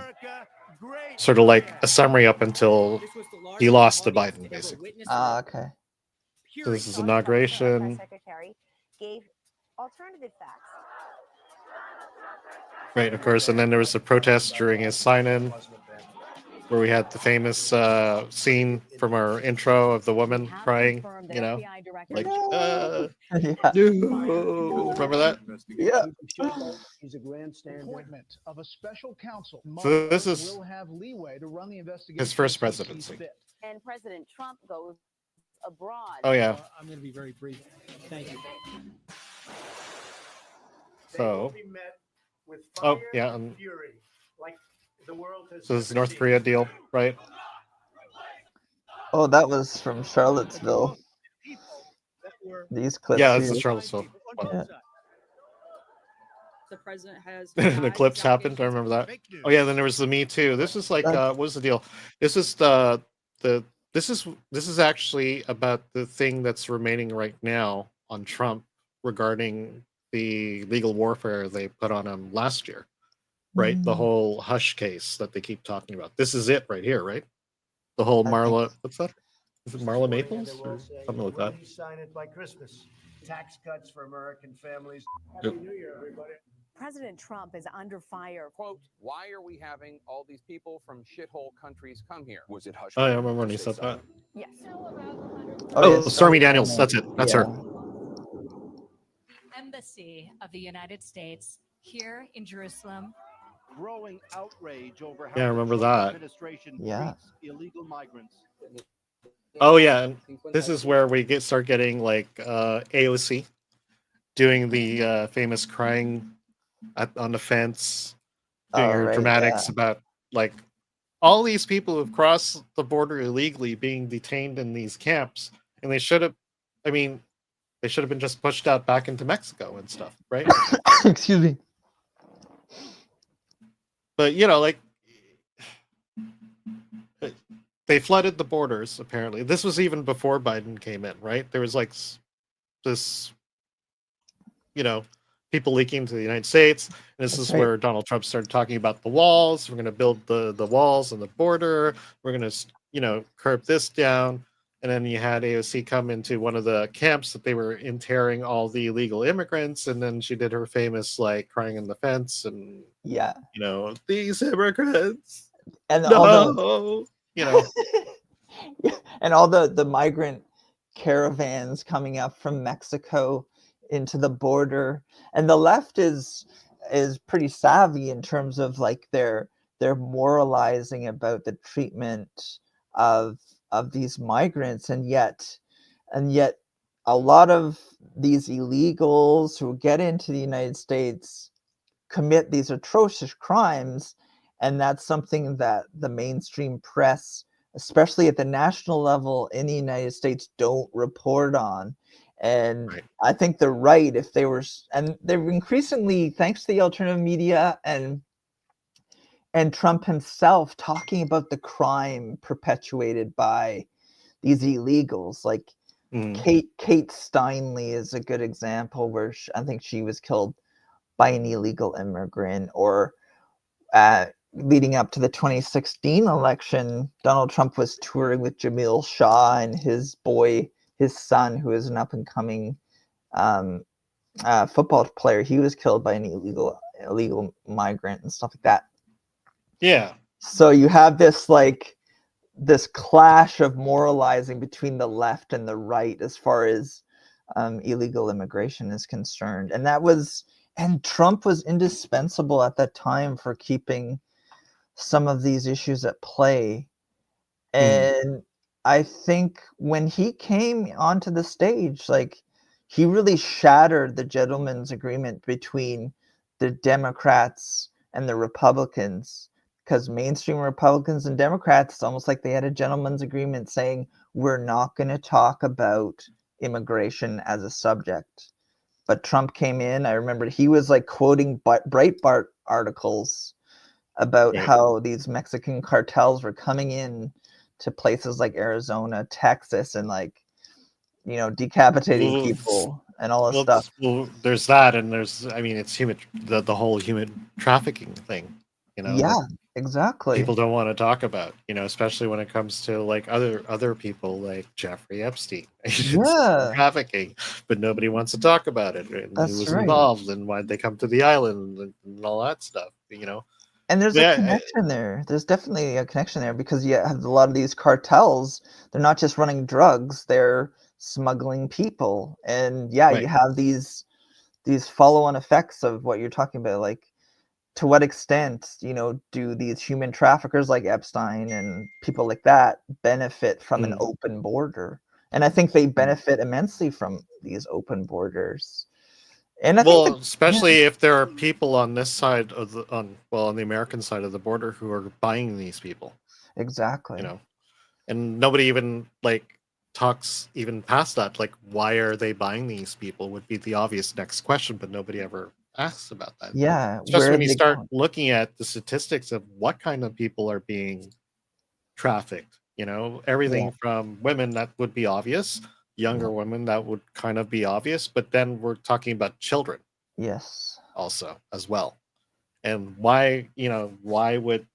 great. Sort of like a summary up until he lost to Biden, basically. Okay. So this is inauguration. Secretary gave alternative facts. Right, of course. And then there was a protest during his sign-in, where we had the famous scene from our intro of the woman crying, like, Yeah. no. Remember that? Yeah. He's a grandstander. Appointment of a special counsel. So this is will have leeway to run the investigation his first as he sees presidency. fit. And President Trump goes abroad. Oh, yeah. I'm going to be very brief. Thank you. So, With oh, yeah. fury, like the world has So this is North Korea deal, right? Oh, that was from Charlottesville. These clips Yeah, that's here. the Charlottesville one. Yeah. The president has The denied clips these happened. I allegations. remember that. Oh yeah, then there was the Me Too. This is like, That's- what's the deal? This is this is actually about the thing that's remaining right now on Trump regarding the legal warfare they put on him last year, right? The Mm, whole hush case that they keep talking about. This is it right here, right? The whole I think Marla, what's that? Is it Marla Maples or something like that? Sign it by Christmas. Tax cuts for American families. Yep. Happy New Year, everybody. President Trump is under fire. Quote, why are we having all these people from shithole countries come here? Was it hush? Oh, yeah, I remember when he said that. Yes. Oh, yeah, Stormy Daniels. That's it. That's yeah. her. Embassy of the United States here in Jerusalem. Growing outrage over how Yeah, I the remember Trump that. administration Yeah. treats illegal migrants. Oh yeah, and this is where we start getting like AOC doing the famous crying on the fence, doing Oh, her right, dramatics about like all these people who've crossed the border illegally being detained in these camps, and they should have, I mean, they should have been just pushed out back into Mexico and stuff, right? Excuse me. But you know, like they flooded the borders. Apparently, this was even before Biden came in, right? There was like this, you know, people leaking to the United States. And this That's is right. where Donald Trump started talking about the walls. We're going to build the walls on the border. We're going to, you know, curb this down. And then you had AOC come into one of the camps that they were interring all the illegal immigrants. And then she did her famous, like, crying on the fence and, Yeah. you know, these immigrants. And No, all the you know. and all the migrant caravans coming up from Mexico into the border. And the left is pretty savvy in terms of like they're moralizing about the treatment of these migrants, and yet a lot of these illegals who get into the United States commit these atrocious crimes, and that's something that the mainstream press, especially at the national level in the United States, don't report on. And Right. I think they're right. If they were, and they're increasingly, thanks to the alternative media and Trump himself, talking about the crime perpetuated by these illegals. Like Kate Steinle is a good example where I think she was killed by an illegal immigrant. Or leading up to the 2016 election, Donald Trump was touring with Jamil Shah and his son, who is an up-and-coming football player. He was killed by an illegal migrant and stuff like that. Yeah. So you have this clash of moralizing between the left and the right as far as illegal immigration is concerned. And Trump was indispensable at that time for keeping some of these issues at play. And I think when he came onto the stage, like, he really shattered the gentleman's agreement between the Democrats and the Republicans, because mainstream Republicans and Democrats, it's almost like they had a gentleman's agreement saying, we're not going to talk about immigration as a subject. But Trump came in. I remember he was like quoting Breitbart articles about how these Mexican cartels were coming in to places like Arizona, Texas, and like, you know, decapitating people and all this stuff. Well, there's that, and there's, I mean, it's the whole human trafficking thing, you know. Yeah, that exactly. people don't want to talk about, you know, especially when it comes to like other people like Jeffrey Epstein. Yeah. Trafficking, but nobody wants to talk about it, and That's who was right. involved, and why'd they come to the island, and all that stuff, you know. And there's a connection there. There's definitely a connection there, because you have a lot of these cartels. They're not just running drugs; they're smuggling people. And yeah, you have these follow-on effects of what you're talking about. Like, to what extent, you know, do these human traffickers like Epstein and people like that benefit from an open border? And I think they benefit immensely from these open borders. And I think especially if there are people on this side of on the American side of the border who are buying these people. Exactly. You know, and nobody even like talks even past that. Like, why are they buying these people? Would be the obvious next question, but nobody ever asks about that. Yeah, It's just where are when you they start going? looking at the statistics of what kind of people are being trafficked, Yeah, everything from women, that would be obvious, younger women, that would kind of be obvious, but then we're talking about children yes, also as well. And why would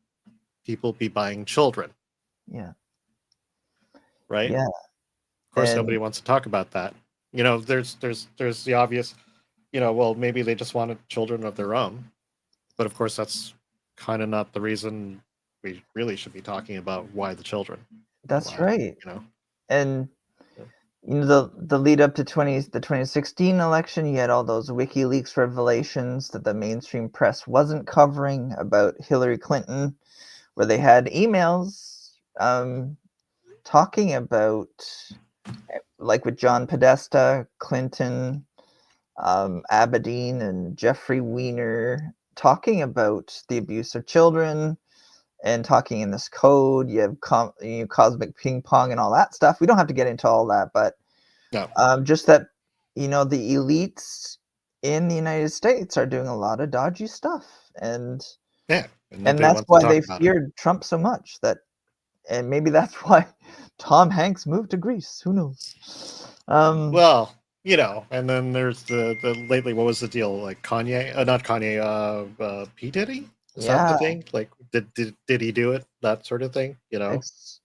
people be buying children, yeah, right? yeah, Of course, and nobody wants to talk about that. There's the obvious, well, maybe they just wanted children of their own, but of course that's kind of not the reason we really should be talking about why the children. that's Why, right. you know. And the lead up to the 2016 election, you had all those WikiLeaks revelations that the mainstream press wasn't covering about Hillary Clinton, where they had emails talking about, like with John Podesta, Clinton, Aberdeen, and Jeffrey Weiner, talking about the abuse of children and talking in this code. You have cosmic ping pong and all that stuff. We don't have to get into all that, but No. just that the elites in the United States are doing a lot of dodgy stuff, and Yeah, and that's why they feared Trump so much. And maybe that's why Tom Hanks moved to Greece. Who knows? Well, and then there's the lately, what was the deal? Like Kanye, not Kanye, P Diddy. Is that the thing? Like, did he do it? That sort of thing.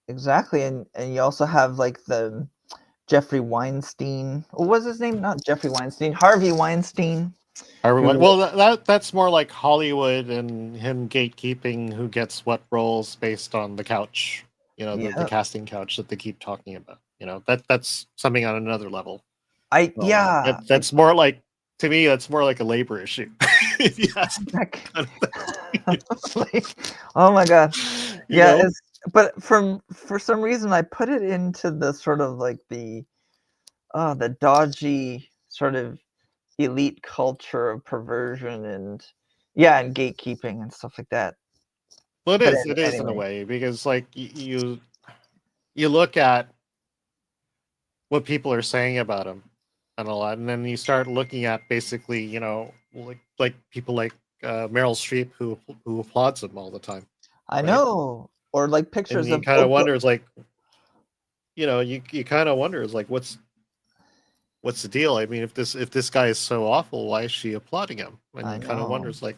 Exactly, and you also have like the Jeffrey Weinstein. What was his name? Not Jeffrey Weinstein. Harvey Weinstein. Well, that's more like Hollywood and him gatekeeping who gets what roles based on the couch. The casting couch that they keep talking about. That's something on another level. That's more like, to me, that's more like a labor issue. If you ask me. Oh my god. Yeah, but for some reason I put it into the sort of like the dodgy sort of elite culture of perversion and gatekeeping and stuff like that. Well, it is in a way, because like you look at what people are saying about him and a lot, and then you start looking at basically, like people like Meryl Streep who applauds him all the time. I know, or like pictures and you of kind of wonder, like, you kind of wonder, is like, what's the deal? I mean, if this guy is so awful, why is she applauding him? And you kind of wonders, like,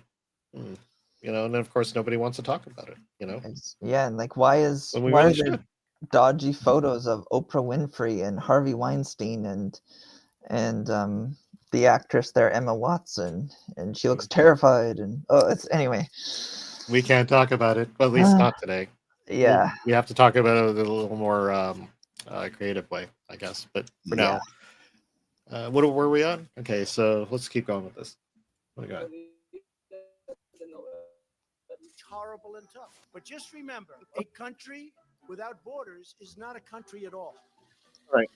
and then of course nobody wants to talk about it. And like, why are there dodgy photos of Oprah Winfrey and Harvey Weinstein and the actress there, Emma Watson, and she looks terrified, and anyway. We can't talk about it, at least not today. Yeah, we have to talk about it in a little more creative way, I guess. But for now, where were we on? Okay, so let's keep going with this. What do we got? It's horrible and tough, but just remember, a country without borders is not a country at all. Right.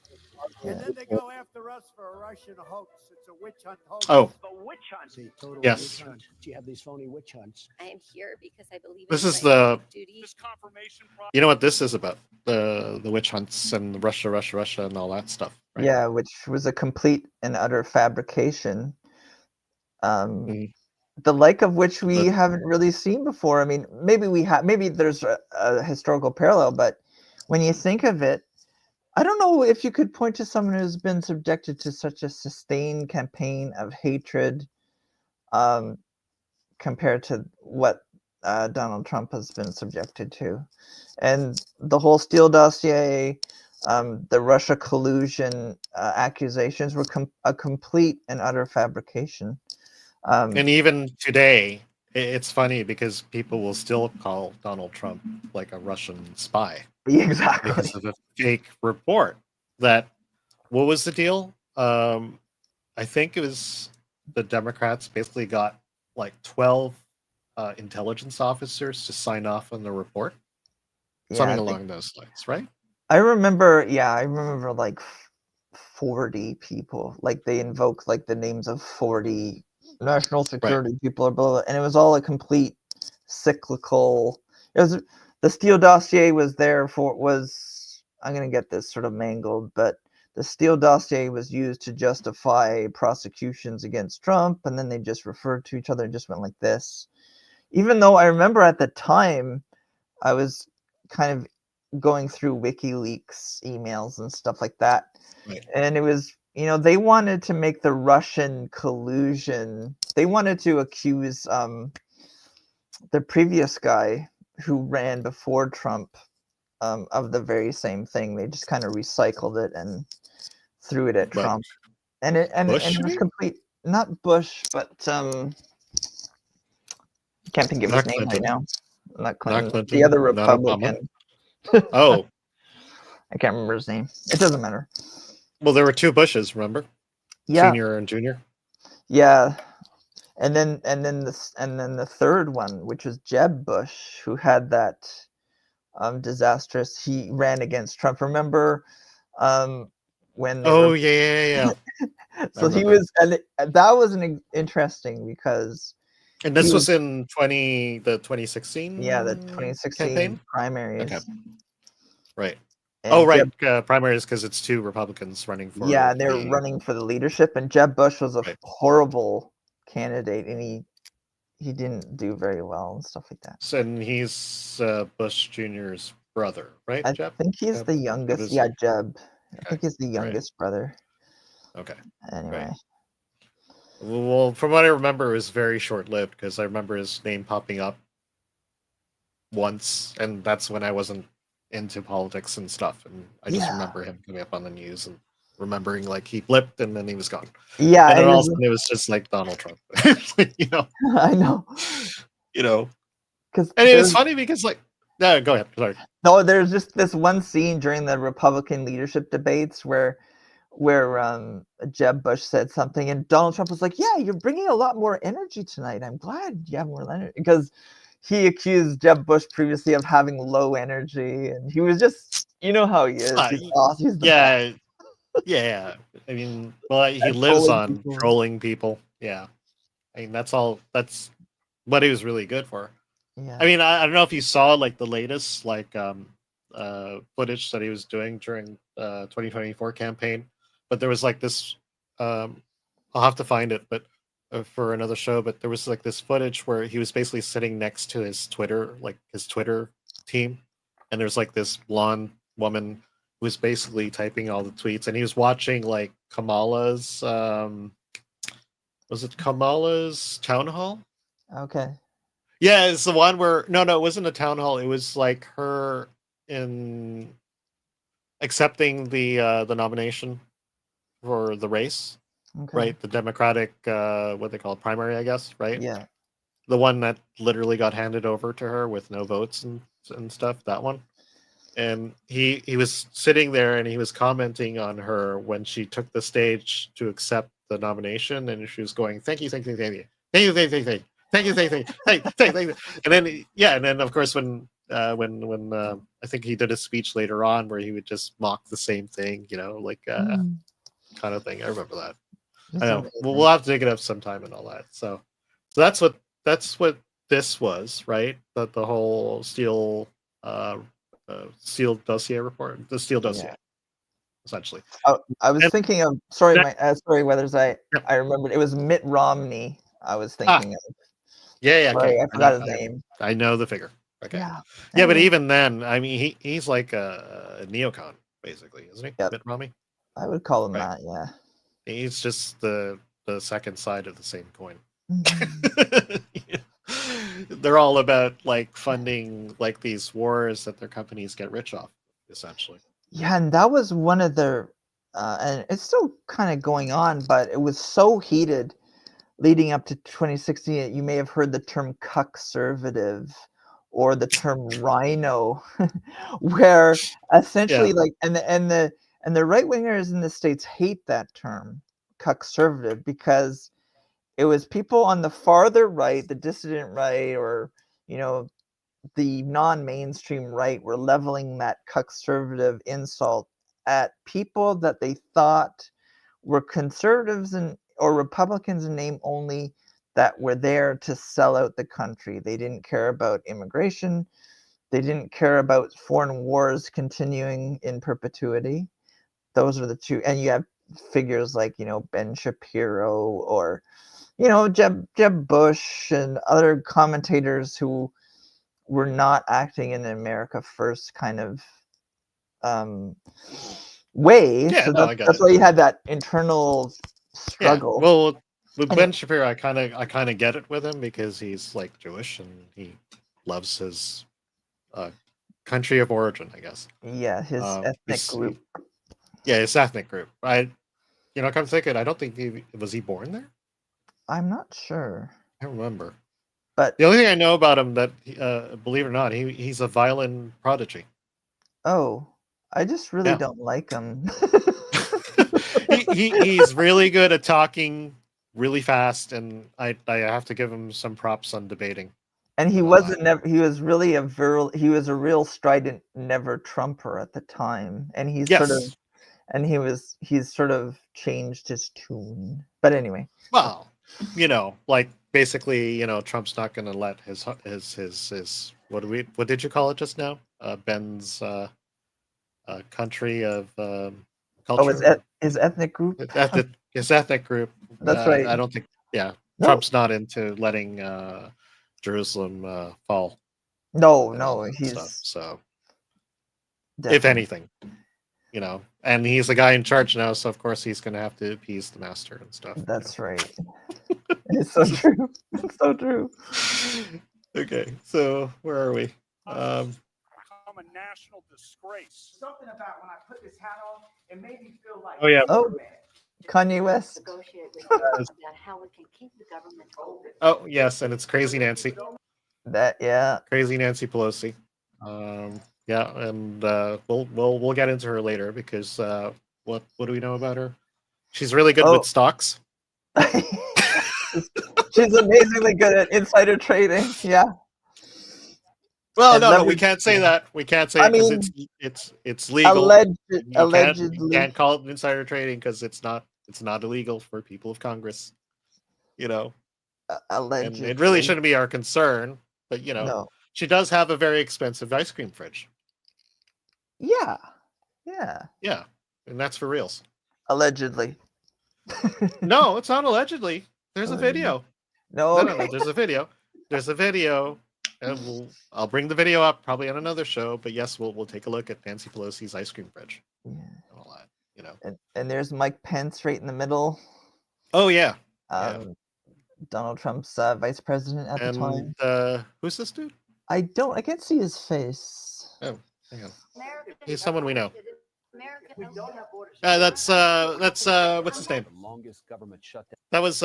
And then they go after us for a Russian hoax. It's a witch hunt hoax. Oh. A witch hunt. See, total yes. Witch hunt. Do you have these phony witch hunts? I am here because I believe this in is the duty. This confirmation process. You know what this is about? The witch hunts and the Russia and all that stuff. Right? Yeah, which was a complete and utter fabrication. The like of which we haven't really seen before. I mean, maybe there's a historical parallel, but when you think of it, I don't know if you could point to someone who's been subjected to such a sustained campaign of hatred compared to what Donald Trump has been subjected to. And the whole Steele dossier, the Russia collusion accusations were a complete and utter fabrication. And even today, it's funny because people will still call Donald Trump like a Russian spy. Exactly. Because of a fake report. What was the deal? I think it was the Democrats basically got like 12 intelligence officers to sign off on the report. Something along those lines, right? I remember like 40 people. Like they invoked like the names of 40 national security people, or blah, and it was all a complete cyclical. The Steele dossier was I'm gonna get this sort of mangled, but the Steele dossier was used to justify prosecutions against Trump, and then they just referred to each other and just went like this. Even though I remember at the time, I was kind of going through WikiLeaks emails and stuff like that, Right. and it was, they wanted to make the Russian collusion. They wanted to accuse the previous guy who ran before Trump of the very same thing. They just kind of recycled it and threw it at Like Trump, and it Bush, you was mean? complete. Not Bush, but can't think of his Not name right Clinton. now. Not Not Clinton. The Clinton. other Not Obama. Republican. Oh, I can't remember his name. It doesn't matter. well, there were two Bushes, remember? Yeah, Senior and junior. yeah. And then the third one, which was Jeb Bush, who had that disastrous. He ran against Trump. Remember when they Oh were? yeah. So he remember. was, and that was interesting because And this he was was, in the 2016 the 2016 campaign? primaries. Okay. Right. And Oh, right. Jeb, Primaries because it's two Republicans running yeah, for they're the. running for the leadership, and Jeb Bush was a Right. horrible candidate, and he didn't do very well and stuff like that. So, and he's Bush Jr.'s brother, right, I Jeb? think he's Jeb? the What youngest. is Yeah, he? Jeb. I Okay. think he's the Right. youngest brother. Okay. Anyway. Right. Well, from what I remember, it was very short-lived because I remember his name popping up once, and that's when I wasn't into politics and stuff, and I just Yeah. remember him coming up on the news and remembering like he blipped and then he was gone. Yeah, And then and all of a sudden it was just like Donald Trump. I know. And Because it was funny because like, no, go ahead. Sorry. no, there's just this one scene during the Republican leadership debates where Jeb Bush said something, and Donald Trump was like, "Yeah, you're bringing a lot more energy tonight. I'm glad you have more energy," because he accused Jeb Bush previously of having low energy, and he was just, how he is. He's awesome. He's the best. Yeah. I mean, well, he And lives trolling on people. trolling people. Yeah. I mean, that's what he was really good for. Yeah. I mean, I don't know if you saw like the latest footage that he was doing during 2024 campaign, but there was like this. I'll have to find it, but for another show. But there was like this footage where he was basically sitting next to his Twitter team, and there's like this blonde woman who was basically typing all the tweets, and he was watching like Kamala's. Was it Kamala's town hall? Okay. Yeah, it's the one where no, it wasn't a town hall. It was like her in accepting the nomination for the race, Okay. right? The Democratic what they call it, primary, I guess, right? Yeah. The one that literally got handed over to her with no votes and stuff. That one. And he was sitting there and he was commenting on her when she took the stage to accept the nomination, and she was going, "Thank you, thank you, thank you, thank you, thank you, thank you." Thank you, thank you, thank you. And then of course when I think he did a speech later on where he would just mock the same thing, kind of thing. I remember that. I know. We'll have to take it up sometime and all that. So that's what this was, right? That the whole Steele dossier report, the Steele dossier, essentially. I was thinking of sorry, Weathers. I remembered it was Mitt Romney. I was thinking of. Yeah. Sorry, Okay. I forgot his name. I know the figure. Okay. Yeah, but even then, I mean, he's like a neocon, basically, isn't he? Yep. Mitt Romney. I would call him that. Yeah. He's just the second side of the same coin. They're all about like funding like these wars that their companies get rich off, essentially. Yeah, and that was one of the, and it's still kind of going on, but it was so heated leading up to 2016. You may have heard the term cuckservative or the term rhino, where essentially and the right wingers in the States hate that term cuckservative because it was people on the farther right, the dissident right, or the non-mainstream right were leveling that cuckservative insult at people that they thought were conservatives or Republicans in name only, that were there to sell out the country. They didn't care about immigration. They didn't care about foreign wars continuing in perpetuity. Those are the two. And you have figures like, Ben Shapiro or, Jeb Bush and other commentators who were not acting in an America First kind of way. Yeah, So no, I get that's it. why you had that internal struggle. Yeah, well, with And Ben Shapiro, I kind of get it with him because he's like Jewish and he loves his country of origin, I guess. Yeah, his ethnic group. Yeah, his ethnic group. Come thinking, I don't think he born there. I'm not sure. I don't remember. But the only thing I know about him that, believe it or not, he's a violin prodigy. Oh, I just really don't like him. He's really good at talking really fast, and I have to give him some props on debating. And he wasn't he was really he was a real strident never Trumper at the time. And he's sort of changed his tune. But anyway. Well, like basically, Trump's not going to let his what did you call it just now? Ben's country of culture. Oh, his ethnic group. His ethnic group. That's right. I don't think. Yeah, no. Trump's not into letting Jerusalem fall. No, he's stuff, so. Definitely. If anything, and he's the guy in charge now, so of course he's going to have to appease the master and stuff. That's right. It's so true. It's so true. Okay, so where are we? I'm a national disgrace. Something about when I put this hat on, it made me feel like. Oh yeah. Oh, Kanye West. About how we can keep the government open. Oh yes, and it's Crazy Nancy. Crazy Nancy Pelosi. Yeah, and we'll get into her later because what do we know about her? She's really good with stocks. She's amazingly good at insider trading. Yeah. Well, no, we can't say that. We can't say it because it's legal. Allegedly, you can't call it insider trading because it's not illegal for people of Congress. Allegedly, and it really shouldn't be our concern. But no. She does have a very expensive ice cream fridge. Yeah, and that's for reals. Allegedly. No, it's not allegedly. There's a video. No, there's a video. There's a video, and I'll bring the video up probably on another show. But yes, we'll take a look at Nancy Pelosi's ice cream fridge. Yeah. And all that, And there's Mike Pence right in the middle. Oh yeah. Donald Trump's vice president at the time. Who's this dude? I can't see his face. Oh, hang on. He's someone we know. That's what's his name? Longest government shutdown. That was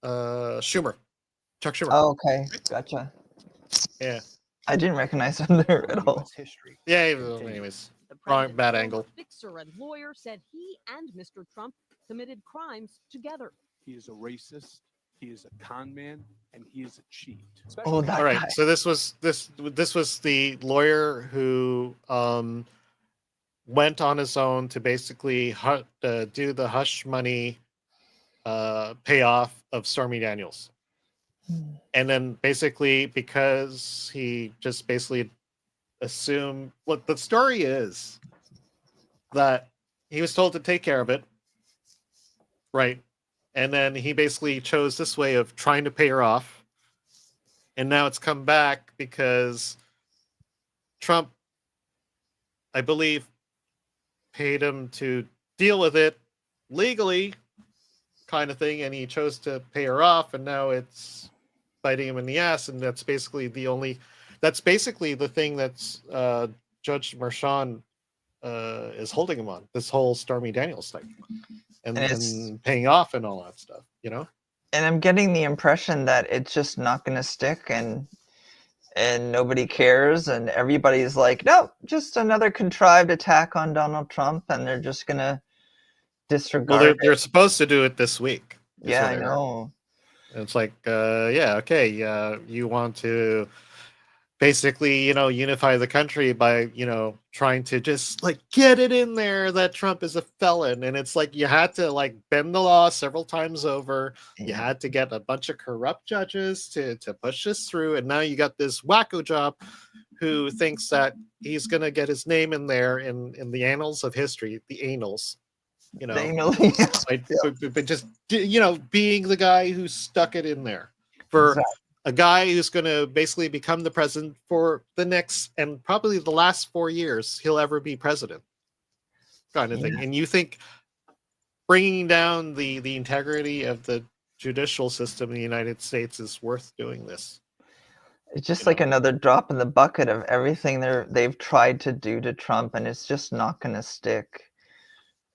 Schumer. Chuck Schumer. Oh, okay, gotcha. Yeah. I didn't recognize him there at all. Yeah. Anyways, wrong, bad angle. Fixer and lawyer said he and Mr. Trump committed crimes together. He is a racist. He is a con man, and he is a cheat. Oh, that all right. guy. So this was the lawyer who went on his own to basically do the hush money payoff of Stormy Daniels, and then basically because he just basically assumed what the story is that he was told to take care of it, right? And then he basically chose this way of trying to pay her off. And now it's come back because Trump, I believe, paid him to deal with it legally, kind of thing. And he chose to pay her off. And now it's biting him in the ass. And that's basically the thing that's Judge Marchand is holding him on, this whole Stormy Daniels thing. And paying off and all that stuff, And I'm getting the impression that it's just not going to stick, and nobody cares, and everybody's like, no, just another contrived attack on Donald Trump, and they're just going to disregard. Well, they're supposed to do it this week. Yeah, I know. And it's like, okay, you want to basically, unify the country by, trying to just like get it in there that Trump is a felon. And it's like you had to like bend the law several times over. You Yeah. had to get a bunch of corrupt judges to push this through. And now you got this wacko job who thinks that he's gonna get his name in there in the annals of history, the annals, but just being the guy who stuck it in there for Exactly. a guy who's going to basically become the president for the next and probably the last 4 years he'll ever be president, kind of thing. And you think bringing down the integrity of the judicial system in the United States is worth doing this? It's just like another drop in the bucket of everything they've tried to do to Trump, and it's just not going to stick.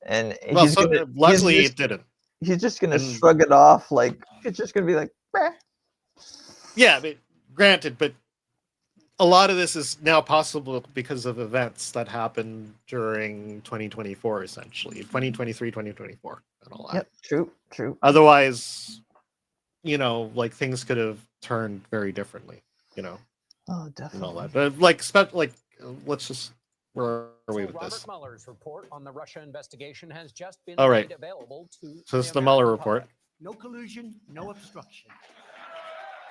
And luckily it didn't. He's just going to shrug it off, like it's just going to be like, meh. Yeah, but granted, but a lot of this is now possible because of events that happened during 2024, essentially 2023, 2024, and all that. Yep, true. Otherwise, like things could have turned very differently. Oh, definitely. And all that. But let's just, where are we with Robert this? Mueller's report on the Russia investigation has just been All right. made available to So it's the Mueller report. No collusion, no obstruction.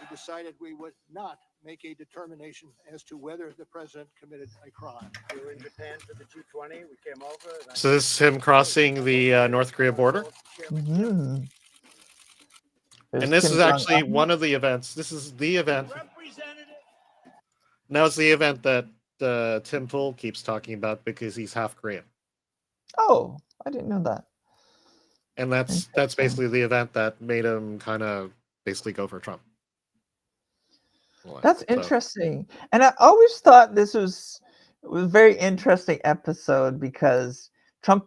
We decided we would not make a determination as to whether the president committed a crime. We were in Japan for the G20. We came over. So this is him crossing the North Korea border. Mm-hmm. And this is actually one of the events. This is the event. Now it's the event that Tim Pool keeps talking about because he's half Korean. Oh, I didn't know that. And that's basically the event that made him kind of basically go for Trump. That's interesting. And I always thought this was a very interesting episode because Trump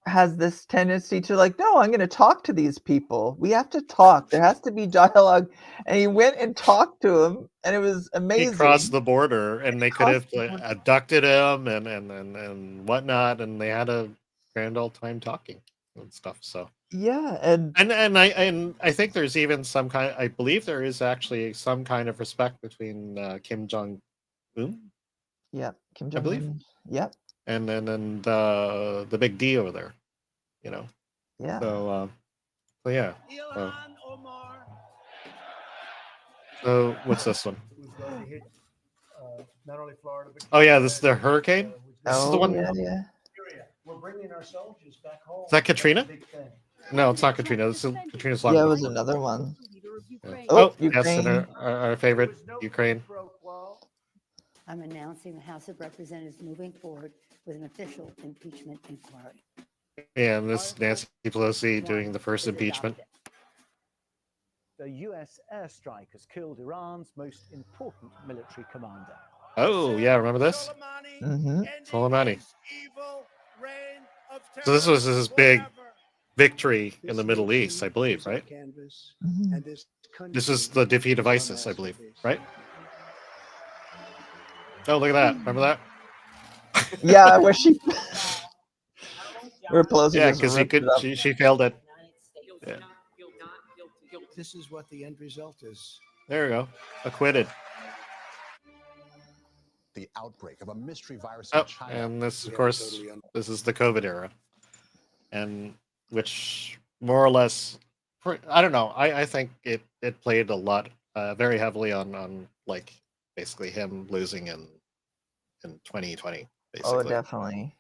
has this tendency to like, no, I'm going to talk to these people. We have to talk. There has to be dialogue. And he went and talked to him, and it was amazing. He crossed the border, and they could have abducted him and whatnot, and they had a grand old time talking and stuff. So yeah, and I think there's even some kind. I believe there is actually some kind of respect between Kim Jong-un. Yeah, Kim Jong-un. I believe. Yep. And then the big D over there, Yeah. So yeah. So what's this one? Not only Florida, but Oh yeah, this is the hurricane. This is the one. Yeah. we're bringing our soldiers back home. Is that Katrina? No, it's not Katrina. This is Katrina's long. Yeah, it was another one. Yeah. Oh, yes, and Ukraine. our favorite, Ukraine. I'm announcing the House of Representatives moving forward with an official impeachment inquiry. Yeah, and this Nancy Pelosi doing the first impeachment. The US airstrike has killed Iran's most important military commander. Oh yeah, remember this? Mm-hmm. Soleimani. So this was his big victory in the Middle East, I believe, right? Mm-hmm. This is the defeat of ISIS, I believe, right? Oh, look at that! Remember that? Yeah, where she, where Pelosi. Yeah, just because ripped it up. she failed it. Yeah. This is what the end result is. There we go. Acquitted. The outbreak of a mystery virus in China. And this, of course, this is the COVID era, and which more or less, I don't know. I think it played a lot, very heavily on like basically him losing in 2020. Basically. Oh, definitely.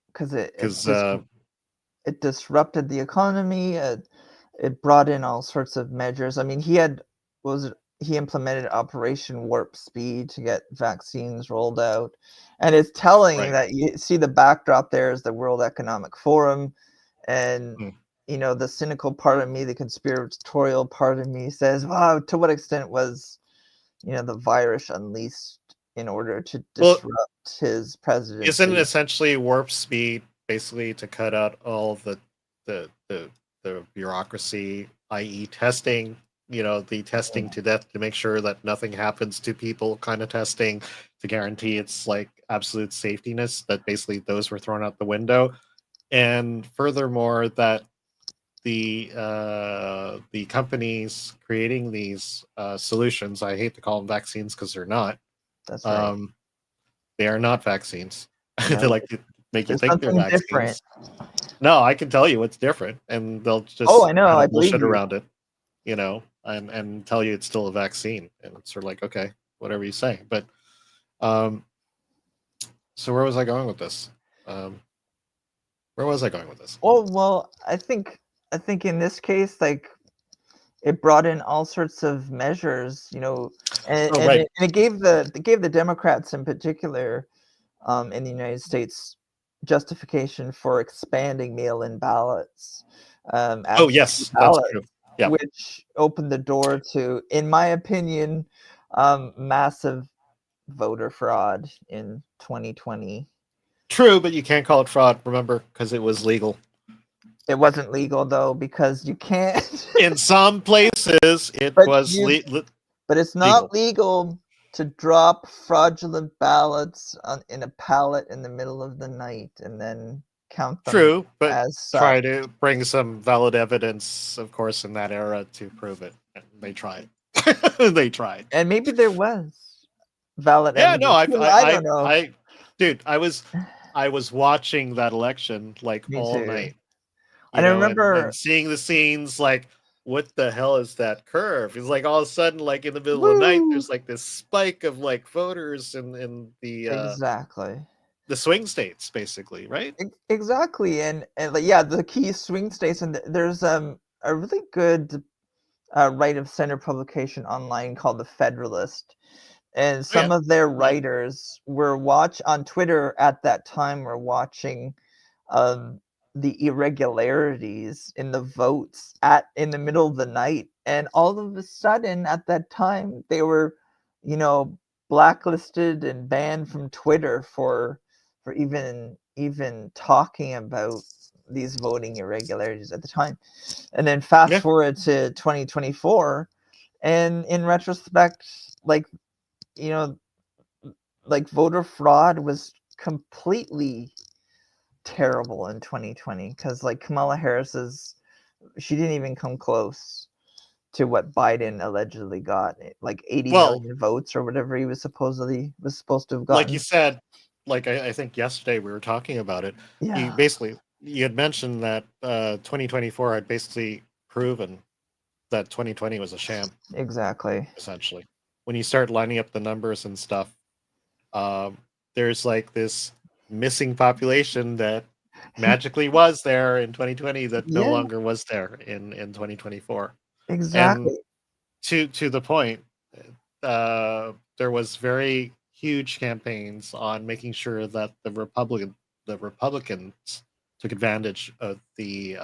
Because it disrupted the economy. It brought in all sorts of measures. I mean, he implemented Operation Warp Speed to get vaccines rolled out, and it's telling that you see the backdrop there is the World Economic Forum, and the cynical part of me, the conspiratorial part of me says, wow, to what extent was the virus unleashed in order to disrupt his presidency? Isn't it essentially Warp Speed basically to cut out all the bureaucracy, i.e. testing, the testing to death to make sure that nothing happens to people kind of testing to guarantee it's like absolute safetiness, that basically those were thrown out the window. And furthermore, that the companies creating these solutions, I hate to call them vaccines because they're not. That's right. They are not vaccines. They No, like to make you there's think they're something different. vaccines. No, I can tell you what's different, and they'll just Oh, I know. kind I of believe bullshit you. around it, and tell you it's still a vaccine, and it's sort of like, okay, whatever you say. But so where was I going with this? Where was I going with this? Well, I think in this case, like, it brought in all sorts of measures, and Oh, right. it gave the Democrats in particular, in the United States, justification for expanding mail-in ballots, Oh, absentee yes, that's ballots, true. Yeah. which opened the door to, in my opinion, massive voter fraud in 2020. True, but you can't call it fraud, remember, because it was legal. It wasn't legal though, because you can't. In some places, it But was But it's not legal to drop fraudulent ballots in a pallet in the middle of the night and then count them True, but as such. try to bring some valid evidence, of course, in that era to prove it. And they tried. They tried. And maybe there was valid Yeah, evidence. no, I don't know. Dude, I was watching that election like Me all too. night. And I remember and seeing the scenes, like, what the hell is that curve? It's like all of a sudden, like in the middle of the night, there's like this spike of like voters in exactly the swing states, basically, right? Exactly, and like, yeah, the key swing states, and there's a really good right of center publication online called The Federalist, and some of their writers were on Twitter at that time were watching the irregularities in the votes in the middle of the night, and all of a sudden at that time they were, blacklisted and banned from Twitter for even talking about these voting irregularities at the time. And then fast forward to 2024, and in retrospect, like, like, voter fraud was completely terrible in 2020, because like Kamala Harris's, she didn't even come close to what Biden allegedly got, like 80 million votes or whatever he was supposed to have gotten. Like you said, like I think yesterday we were talking about it. Yeah. You had mentioned that 2024 had basically proven that 2020 was a sham. Exactly. Essentially, when you start lining up the numbers and stuff, there's like this missing population that magically was there in 2020 that no longer was there in 2024. Exactly. And to the point, there was very huge campaigns on making sure that the Republicans took advantage of the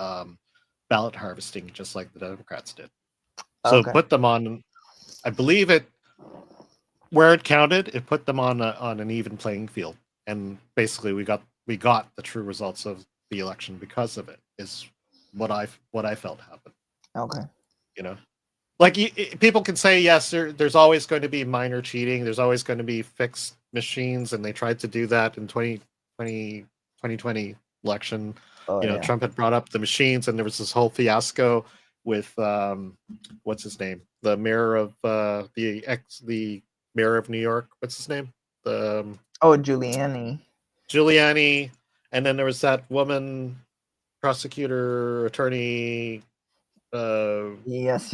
ballot harvesting, just like the Democrats did. So put them on, I believe where it counted, it put them on an even playing field, and basically we got the true results of the election because of it. Is what I felt happened. Okay. Like people can say yes, there's always going to be minor cheating. There's always going to be fixed machines, and they tried to do that in 2020 election. Trump had brought up the machines, and there was this whole fiasco with what's his name, the mayor of the mayor of New York. What's his name? Giuliani, and then there was that woman, prosecutor, attorney. Yes.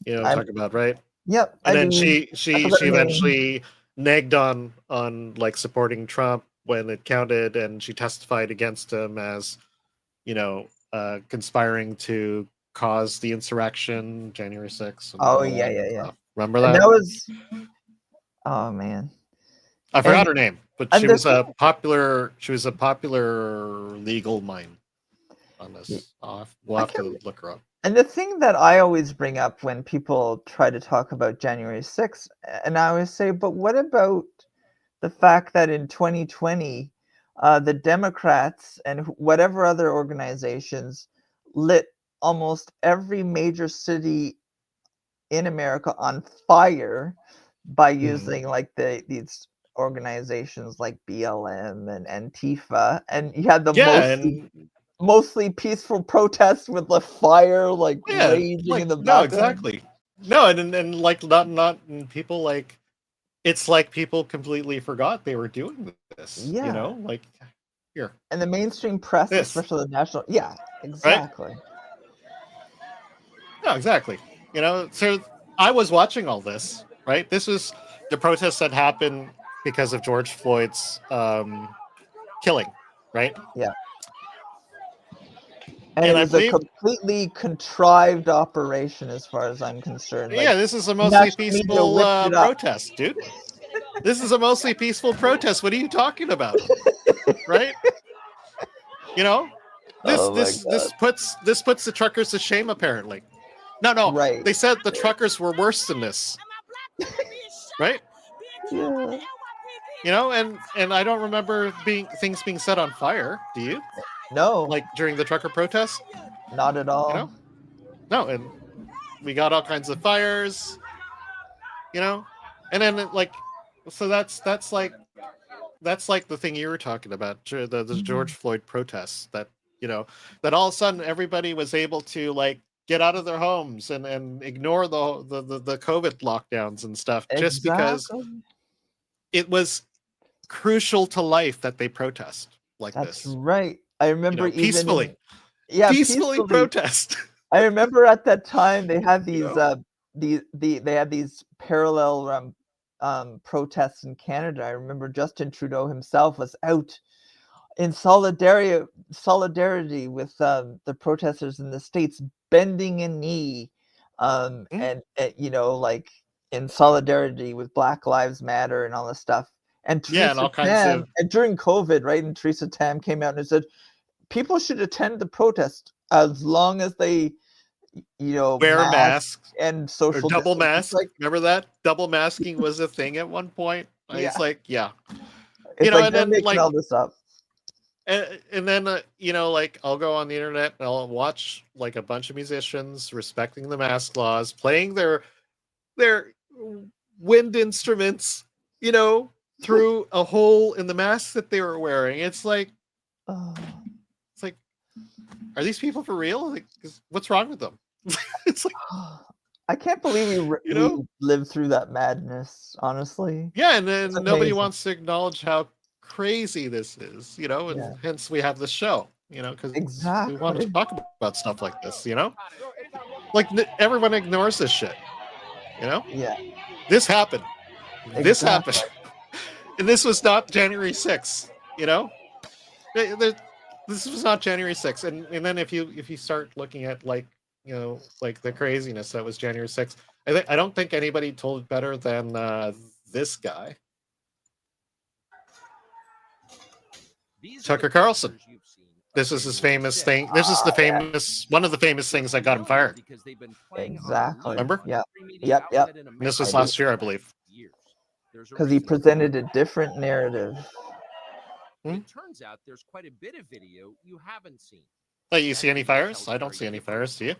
You know what I'm talking about, right? Yep. And then she eventually negged on like supporting Trump when it counted, and she testified against him as, conspiring to cause the insurrection, January 6th. Oh yeah. Remember that? And that was, oh man, I forgot her name, but she was a popular legal mind on this. We'll have to look her up. And the thing that I always bring up when people try to talk about January 6th, and I always say, but what about the fact that in 2020, the Democrats and whatever other organizations lit almost every major city in America on fire by using like these organizations like BLM and Antifa, and you had the mostly peaceful protests with the fire like Yeah, raging like, in the no, background. exactly. No, and like not and people like it's like people completely forgot they were doing this. You Yeah. know, like here, And the mainstream press, this, especially the national, yeah, right? exactly. No, exactly. You know, so I was watching all this, right? This was the protests that happened because of George Floyd's killing, right? Yeah. And And it I was a believe, completely contrived operation as far as I'm concerned. yeah, Like, this is a mostly national media peaceful ripped it up. protest, dude. This is a mostly peaceful protest. What are you talking about? Right? You know, Oh my this puts the truckers to shame. Apparently, no, Right. they said the truckers were worse than this, right? Yeah. You know, and I don't remember things being set on fire. Do you? No. Like during the trucker protests? Not at all. You know? No, and we got all kinds of fires. You know, and then like, so that's like the thing you were talking about, the George Floyd protests. That you know, that all of a sudden everybody was able to like get out of their homes and ignore the COVID lockdowns and stuff, just because it was crucial to life that they protest like That's this. right. I remember even peacefully, peacefully protest. I remember at that time they had these they had these parallel protests in Canada. I remember Justin Trudeau himself was out in solidarity with the protesters in the States, bending a knee, and you know, like in solidarity with Black Lives Matter and all this stuff. And Yeah, and Theresa all kinds Tam, of and during COVID, right? And Theresa Tam came out and said people should attend the protest as long as they, you know, wear mask masks and or social double distance. mask. Like, Remember that double masking was a thing at one point. Yeah. It's like, yeah, it's you know, like and they're then making like, all this up. and then you know, like I'll go on the internet and I'll watch like a bunch of musicians respecting the mask laws, playing their wind instruments, you know, through a hole in the mask that they were wearing. It's like, it's like, are these people for real? Like, what's wrong with them? It's like, I can't believe we lived through that madness, honestly. yeah, and then It's nobody amazing. wants to acknowledge how crazy this is, you know, and Yeah. hence we have the show, you know, because we want to Exactly. talk about stuff like this, you know, like everyone ignores this shit, you know. Yeah. This happened. This Exactly. happened, and this was not January 6th, you know. This was not January 6th, and then if you start looking at like, you know, like the craziness that was January 6th, I don't think anybody told it better than this guy, Tucker Carlson. This is his famous thing. This is the famous one of the famous things that got him fired. Exactly. Remember? Yeah. Yep. And this was last year, I believe. Because he presented a different narrative. It turns out there's quite a bit of video you haven't seen. Like, you see any fires? I don't see any fires. Do you?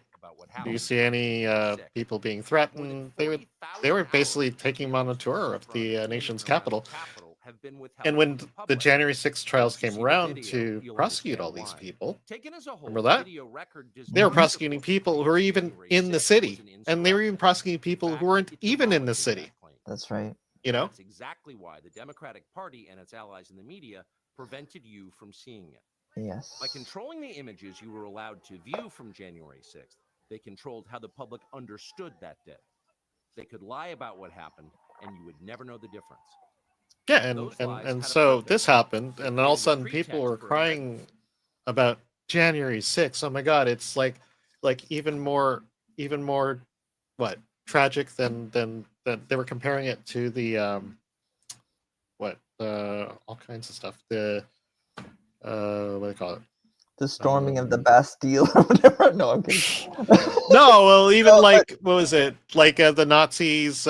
Do you see any people being threatened? They were basically taking him on a tour of the nation's capital. And when the January 6th trials came around to prosecute all these people, remember that? They were prosecuting people who were even in the city. And they were even prosecuting people who weren't even in the city. That's right. You know? That's exactly why the Democratic Party and its allies in the media prevented you from seeing it. Yes. By controlling the images you were allowed to view from January 6th, they controlled how the public understood that day. They could lie about what happened, and you would never know the difference. Yeah, and so this happened, and then all of a sudden people were crying about January 6th. Oh my God, it's like even more what, tragic than they were comparing it to the all kinds of stuff. The what do they call it? The storming of the Bastille or whatever. No, I'm kidding. No, well, even like what was it? Like the Nazis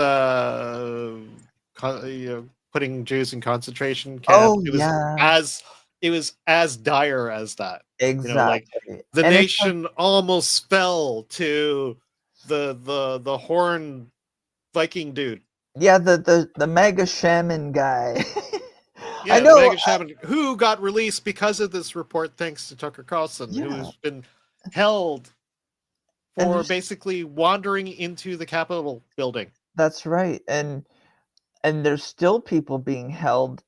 putting Jews in concentration camps. It was as dire as that. Exactly. You know, like the nation almost fell to the horn Viking dude. Yeah, the mega shaman guy. Yeah, I know. Megan Chapman, who got released because of this report, thanks to Tucker Carlson, who has been held for basically wandering into the Capitol building. That's right, and there's still people being held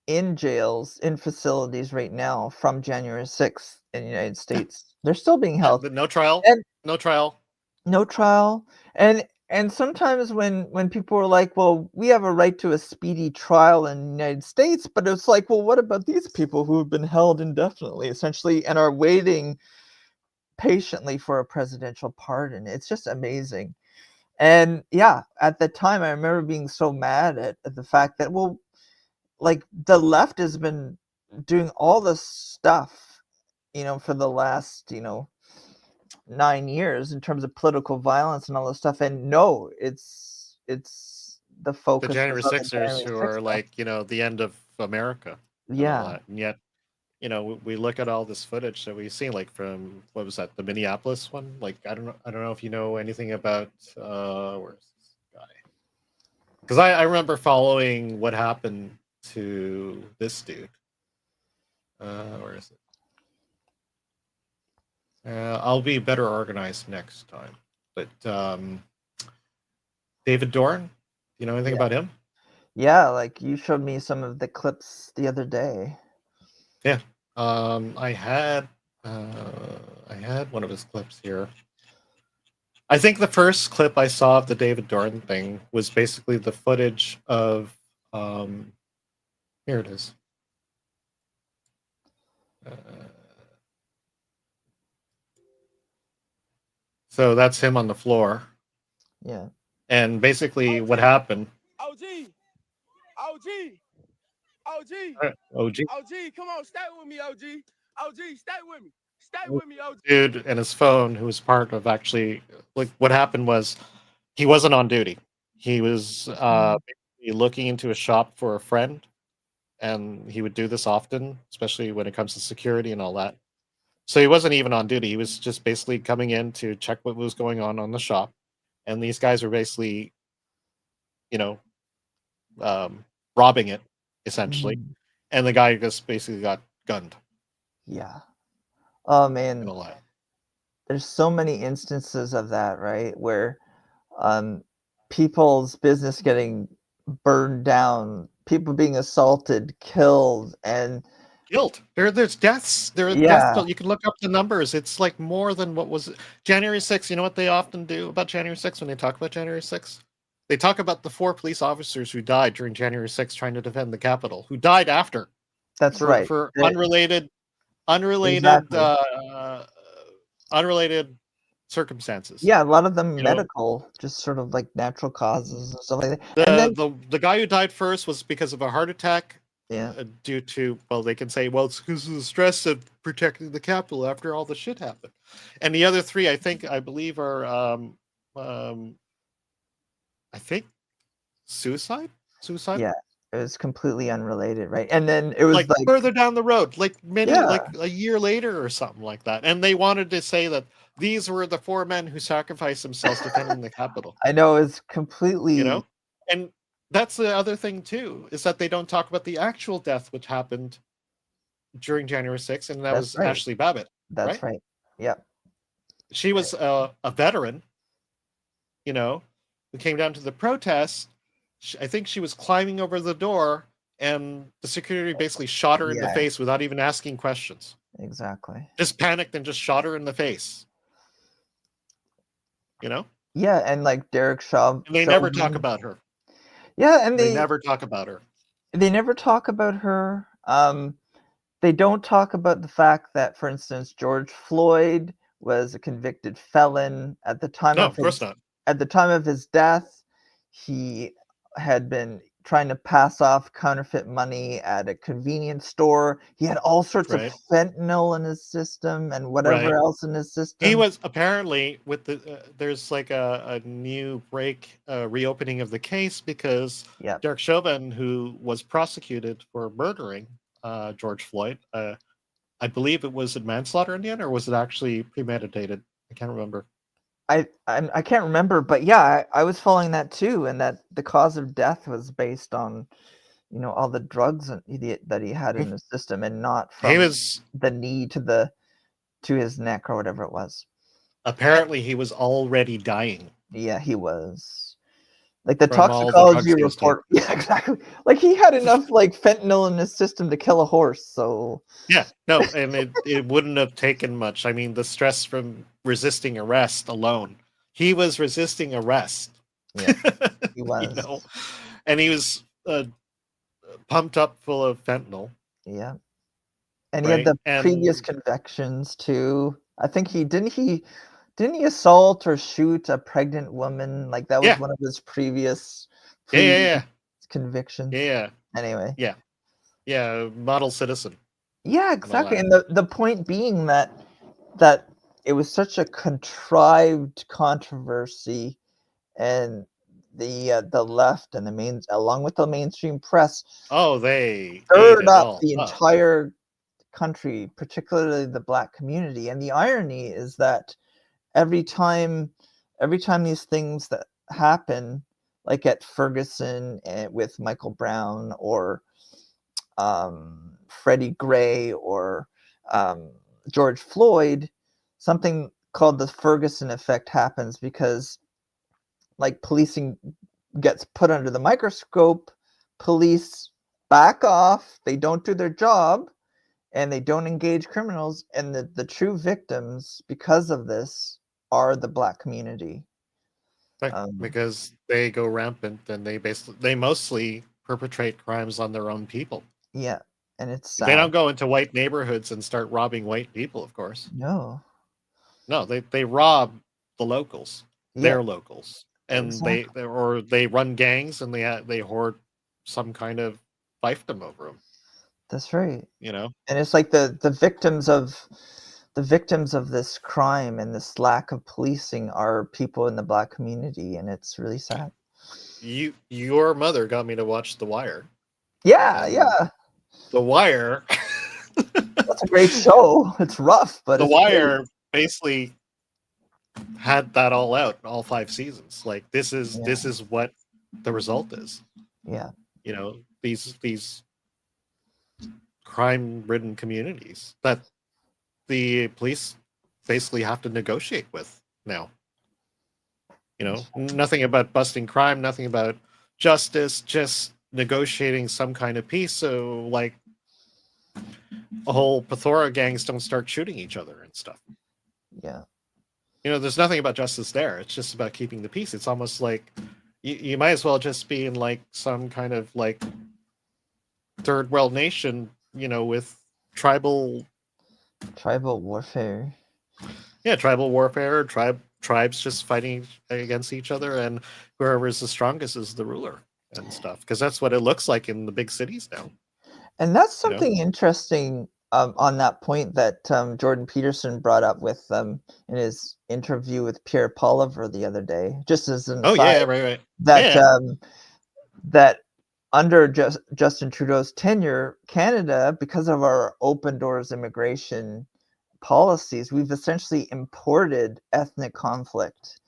in jails, in facilities right now from January 6th in the United States. They're still being held. No trial. And no trial. No trial. And sometimes when people are like, well, we have a right to a speedy trial in the United States, but it's like, well, what about these people who have been held indefinitely, essentially, and are waiting patiently for a presidential pardon? It's just amazing. And yeah, at the time, I remember being so mad at the fact that, well, like the left has been doing all this stuff, for the last, 9 years in terms of political violence and all this stuff. And no, it's the focus. The January was on the 6ers January who 6th are stuff. like, the end of America. And all Yeah. that. And yet, we look at all this footage that we've seen, like from, what was that, the Minneapolis one? Like, I don't know if you know anything about, where's this guy? Because I remember following what happened to this dude. Where is it? I'll be better organized next time. But David Dorn, do you know anything about him? Yeah, like you showed me some of the clips the other day. Yeah. I had one of his clips here. I think the first clip I saw of the David Dorn thing was basically the footage of here it is. So that's him on the floor. Yeah. And basically what happened. OG, OG. come on, stay with me, OG, stay with me, OG. Dude and his phone, who was part of actually, like, what happened was he wasn't on duty. He was basically looking into a shop for a friend, and he would do this often, especially when it comes to security and all that. So he wasn't even on duty. He was just basically coming in to check what was going on the shop, and these guys were basically, robbing it essentially, and the guy just basically got gunned. Yeah. Oh man. There's so many instances of that, right? Where people's business getting burned down, people being assaulted, killed, and Guilt. There's deaths. There are death toll. You can look up the numbers. It's like more than what was January 6th. You know what they often do about January 6th when they talk about January 6th? They talk about the 4 police officers who died during January 6th trying to defend the Capitol, who died after. That's right. For They- unrelated Exactly. unrelated circumstances. Yeah, a lot of them You know? medical, just sort of like natural causes and stuff like that. And then The guy who died first was because of a heart attack. Yeah. Due to, well, they can say, well, it's because of the stress of protecting the Capitol after all the shit happened. And the other 3, I believe, are I think suicide. Yeah, it was completely unrelated, right? And then it was like further down the road, like like a year later or something like that. And they wanted to say that these were the 4 men who sacrificed themselves defending the Capitol. I know, it's completely, and that's the other thing too, is that they don't talk about the actual death which happened during January 6th, and that That's was right. Ashley Babbitt. That's right. Yep. She was a veteran, who came down to the protests. I think she was climbing over the door, and the security basically shot her in the face without even asking questions. Exactly. Just panicked and just shot her in the face. Yeah, and like Derek Chauvin. And they never talk about her. Yeah, and they never talk about her. They never talk about her. They don't talk about the fact that, for instance, George Floyd was a convicted felon at the time. No, of course not. At the time of his death, he had been trying to pass off counterfeit money at a convenience store. He had all sorts of fentanyl in his system and whatever else in his system. He was apparently with the there's like a new reopening of the case because Derek Chauvin, who was prosecuted for murdering George Floyd, I believe it was manslaughter in the end, or was it actually premeditated? I can't remember. I can't remember, but yeah, I was following that too, and that the cause of death was based on all the drugs that he had in the system, and not He from was the knee to his neck or whatever it was. apparently he was already dying. Yeah, he was. Like the From all the drugs toxicology he was report. Yeah, exactly. Like he had enough like fentanyl in his system to kill a horse. So Yeah, no, and it wouldn't have taken much. I mean, the stress from resisting arrest alone. He was resisting arrest. yeah, he was. And he was pumped up full of fentanyl. Yeah. And he had right? the previous convictions too. I think didn't he assault or shoot a pregnant woman? Like that was one of his previous convictions. Yeah. Anyway. Yeah, model citizen. Yeah, exactly. And the point being that it was such a contrived controversy, and the left and along with the mainstream press, they stirred up the entire country, particularly the Black community. And the irony is that every time these things that happen, like at Ferguson with Michael Brown, or Freddie Gray, or George Floyd, something called the Ferguson effect happens, because like policing gets put under the microscope, police back off, they don't do their job, and they don't engage criminals, and the true victims because of this are the Black community. Because they go rampant, and they mostly perpetrate crimes on their own people. Yeah, and it's sad. They don't go into white neighborhoods and start robbing white people, of course. No, they rob the locals, their locals, and exactly. they run gangs, and they hoard some kind of fiefdom over them. That's right. And it's like the victims of this crime and this lack of policing are people in the Black community, and it's really sad. Your mother got me to watch The Wire. Yeah. The Wire. That's a great show. It's rough, but The Wire basically had that all out, all 5 seasons. Like this is what the result is. Yeah. These crime-ridden communities that the police basically have to negotiate with now. Nothing about busting crime, nothing about justice, just negotiating some kind of peace, so like a whole plethora of gangs don't start shooting each other and stuff. Yeah. There's nothing about justice there. It's just about keeping the peace. It's almost like you might as well just be in like some kind of like third world nation, with tribal warfare. Yeah, tribal warfare, tribes just fighting against each other, and whoever is the strongest is the ruler and stuff, because that's what it looks like in the big cities now. And that's something interesting on that point that Jordan Peterson brought up with in his interview with Pierre Poilievre the other day. Just as an aside, right. That under Justin Trudeau's tenure, Canada, because of our open doors immigration policies, we've essentially imported ethnic conflict.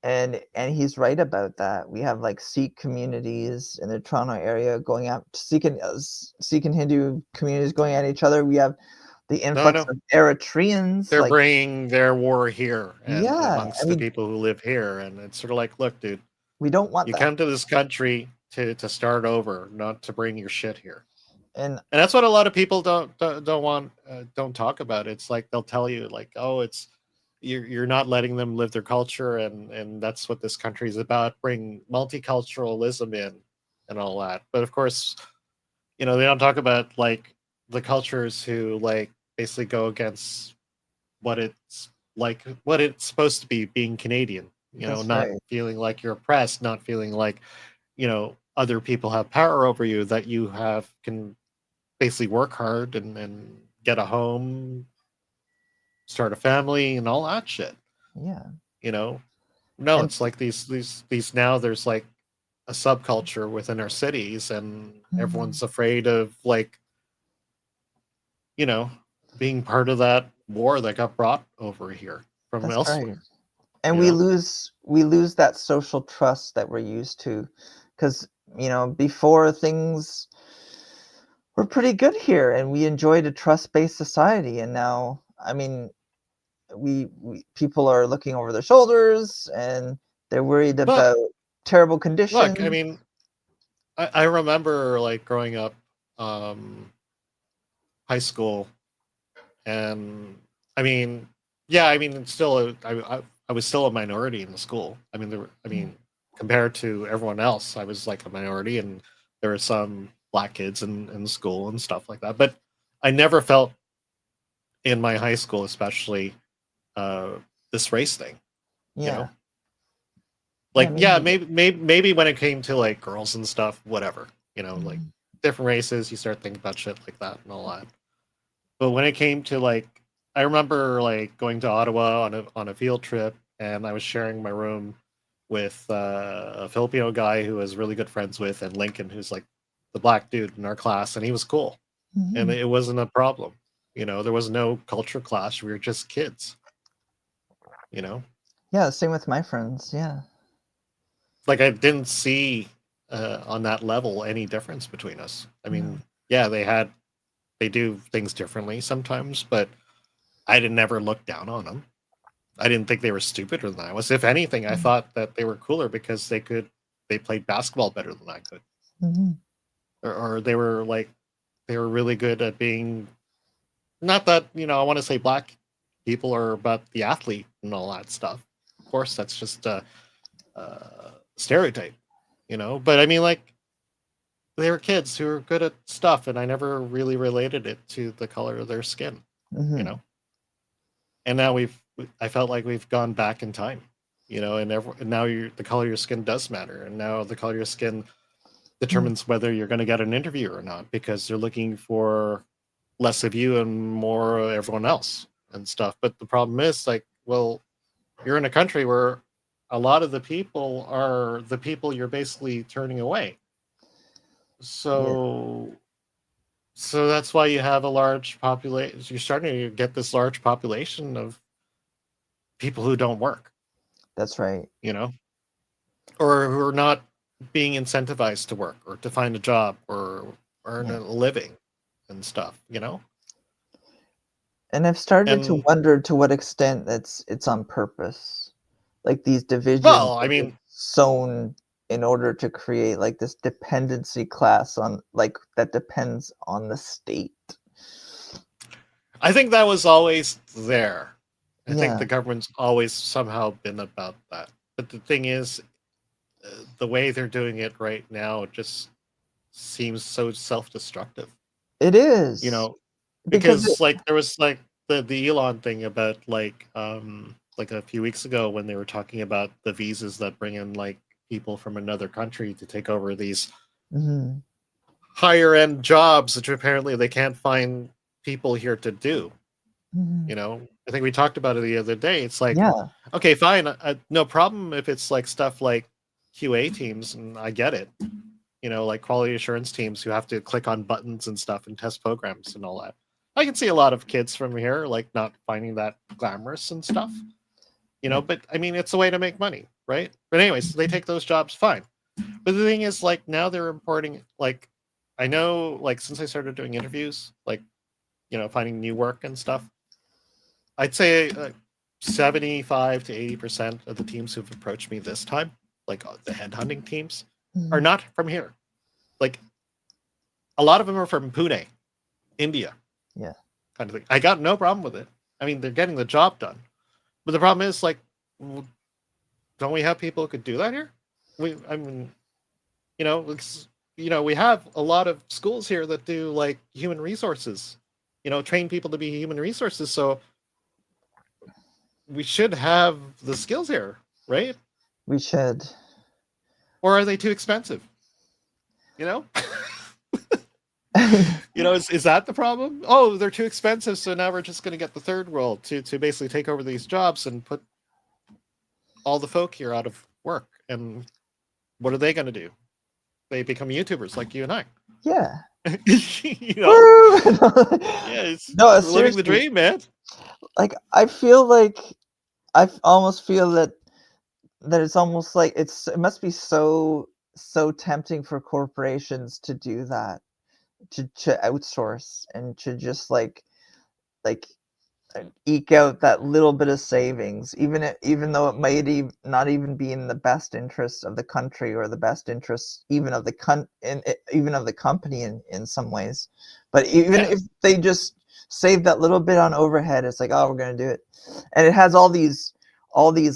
And he's right about that. We have like Sikh communities in the Toronto area going out, Sikh and Hindu communities going at each other. We have the influx of Eritreans. They're bringing their war here, and amongst the mean, people who live here, and it's sort of like, look, dude, we don't want you that. come to this country to start over, not to bring your shit here. And that's what a lot of people don't talk about. It's like they'll tell you like, oh, it's you're not letting them live their culture, and that's what this country is about. Bring multiculturalism in and all that. But of course, they don't talk about like the cultures who like basically go against what it's supposed to be, being Canadian. Not feeling like you're oppressed, not feeling like other people have power over you, that you can basically work hard and get a home, start a family, and all that shit. Yeah. It's like these now there's like a subculture within our cities, and everyone's afraid of like being part of that war that got brought over here from elsewhere. Right. And we lose that social trust that we're used to, because before things were pretty good here, and we enjoyed a trust-based society. And now, I mean, we people are looking over their shoulders, and they're worried about terrible conditions. Look, I mean, I remember like growing up, high school, and I mean, yeah, I mean, it's still I was still a minority in the school. I mean, compared to everyone else, I was like a minority, and there were some black kids in school and stuff like that. But I never felt in my high school, especially, this race thing. You know, like maybe when it came to like girls and stuff, whatever. Like different races, you start thinking about shit like that and all that. But when it came to like, I remember like going to Ottawa on a field trip, and I was sharing my room with a Filipino guy who I was really good friends with, and Lincoln, who's like the black dude in our class, and he was cool, and it wasn't a problem. There was no culture clash. We were just kids. Yeah, same with my friends. Yeah. Like I didn't see on that level any difference between us. I mean, yeah, they do things differently sometimes, but I didn't ever look down on them. I didn't think they were stupider than I was. If anything, I thought that they were cooler because they played basketball better than I could. Or they were really good at being, not that, I want to say black people are about the athlete and all that stuff. Of course, that's just a stereotype, but I mean, like, they were kids who were good at stuff, and I never really related it to the color of their skin, and now I felt like we've gone back in time, and now the color of your skin does matter, and now the color of your skin determines whether you're going to get an interview or not, because they're looking for less of you and more of everyone else and stuff. But the problem is, like, well, you're in a country where a lot of the people are the people you're basically turning away. So that's why you have a large population. You're starting to get this large population of people who don't work. That's right. Or who are not being incentivized to work or to find a job or earn a living and stuff. And I've started to wonder to what extent it's on purpose. Like these divisions. Well, I mean, sown in order to create like this dependency class on like that depends on the state. I think that was always there. I think the government's always somehow been about that. But the thing is, the way they're doing it right now just seems so self-destructive. It is. Because like there was like the Elon thing about like a few weeks ago when they were talking about the visas that bring in like people from another country to take over these higher end jobs, which apparently they can't find people here to do. I think we talked about it the other day. It's like, okay, fine, no problem if it's like stuff like QA teams, and I get it. Like quality assurance teams who have to click on buttons and stuff and test programs and all that. I can see a lot of kids from here like not finding that glamorous and stuff. But I mean, it's a way to make money, right? But anyways, they take those jobs, fine. But the thing is, like, now they're importing, like, I know, like, since I started doing interviews, like, finding new work and stuff, I'd say 75 to 80% of the teams who've approached me this time, like the headhunting teams, are not from here. Like, a lot of them are from Pune, India. Yeah. Kind of thing. I got no problem with it. I mean, they're getting the job done. But the problem is, like, don't we have people who could do that here? We have a lot of schools here that do like human resources, train people to be human resources. So we should have the skills here, right? We should. Or are they too expensive? Is that the problem? Oh, they're too expensive, so now we're just going to get the third world to basically take over these jobs and put all the folk here out of work. And what are they going to do? They become YouTubers like you and I. Yeah. It's living the dream, man. Like, I feel like I almost feel that it's almost like it must be so so tempting for corporations to do that, to outsource and to just like eke out that little bit of savings, even though it might not even be in the best interest of the country or the best interest even of the even of the company in some ways. But even if they just save that little bit on overhead, it's like, oh, we're gonna do it, and it has all these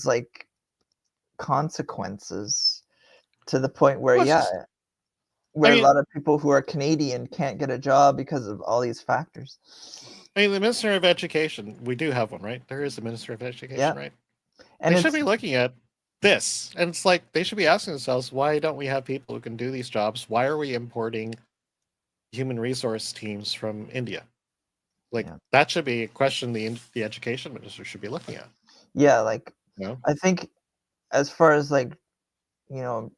like consequences to the point where a lot of people who are Canadian can't get a job because of all these factors. I mean, the Minister of Education, we do have one, right? There is a Minister of Education, right? And they should be looking at this. And it's like, they should be asking themselves, why don't we have people who can do these jobs? Why are we importing human resource teams from India? Like, that should be a question the education minister should be looking at. Yeah, like, No? I think as far as like, you know,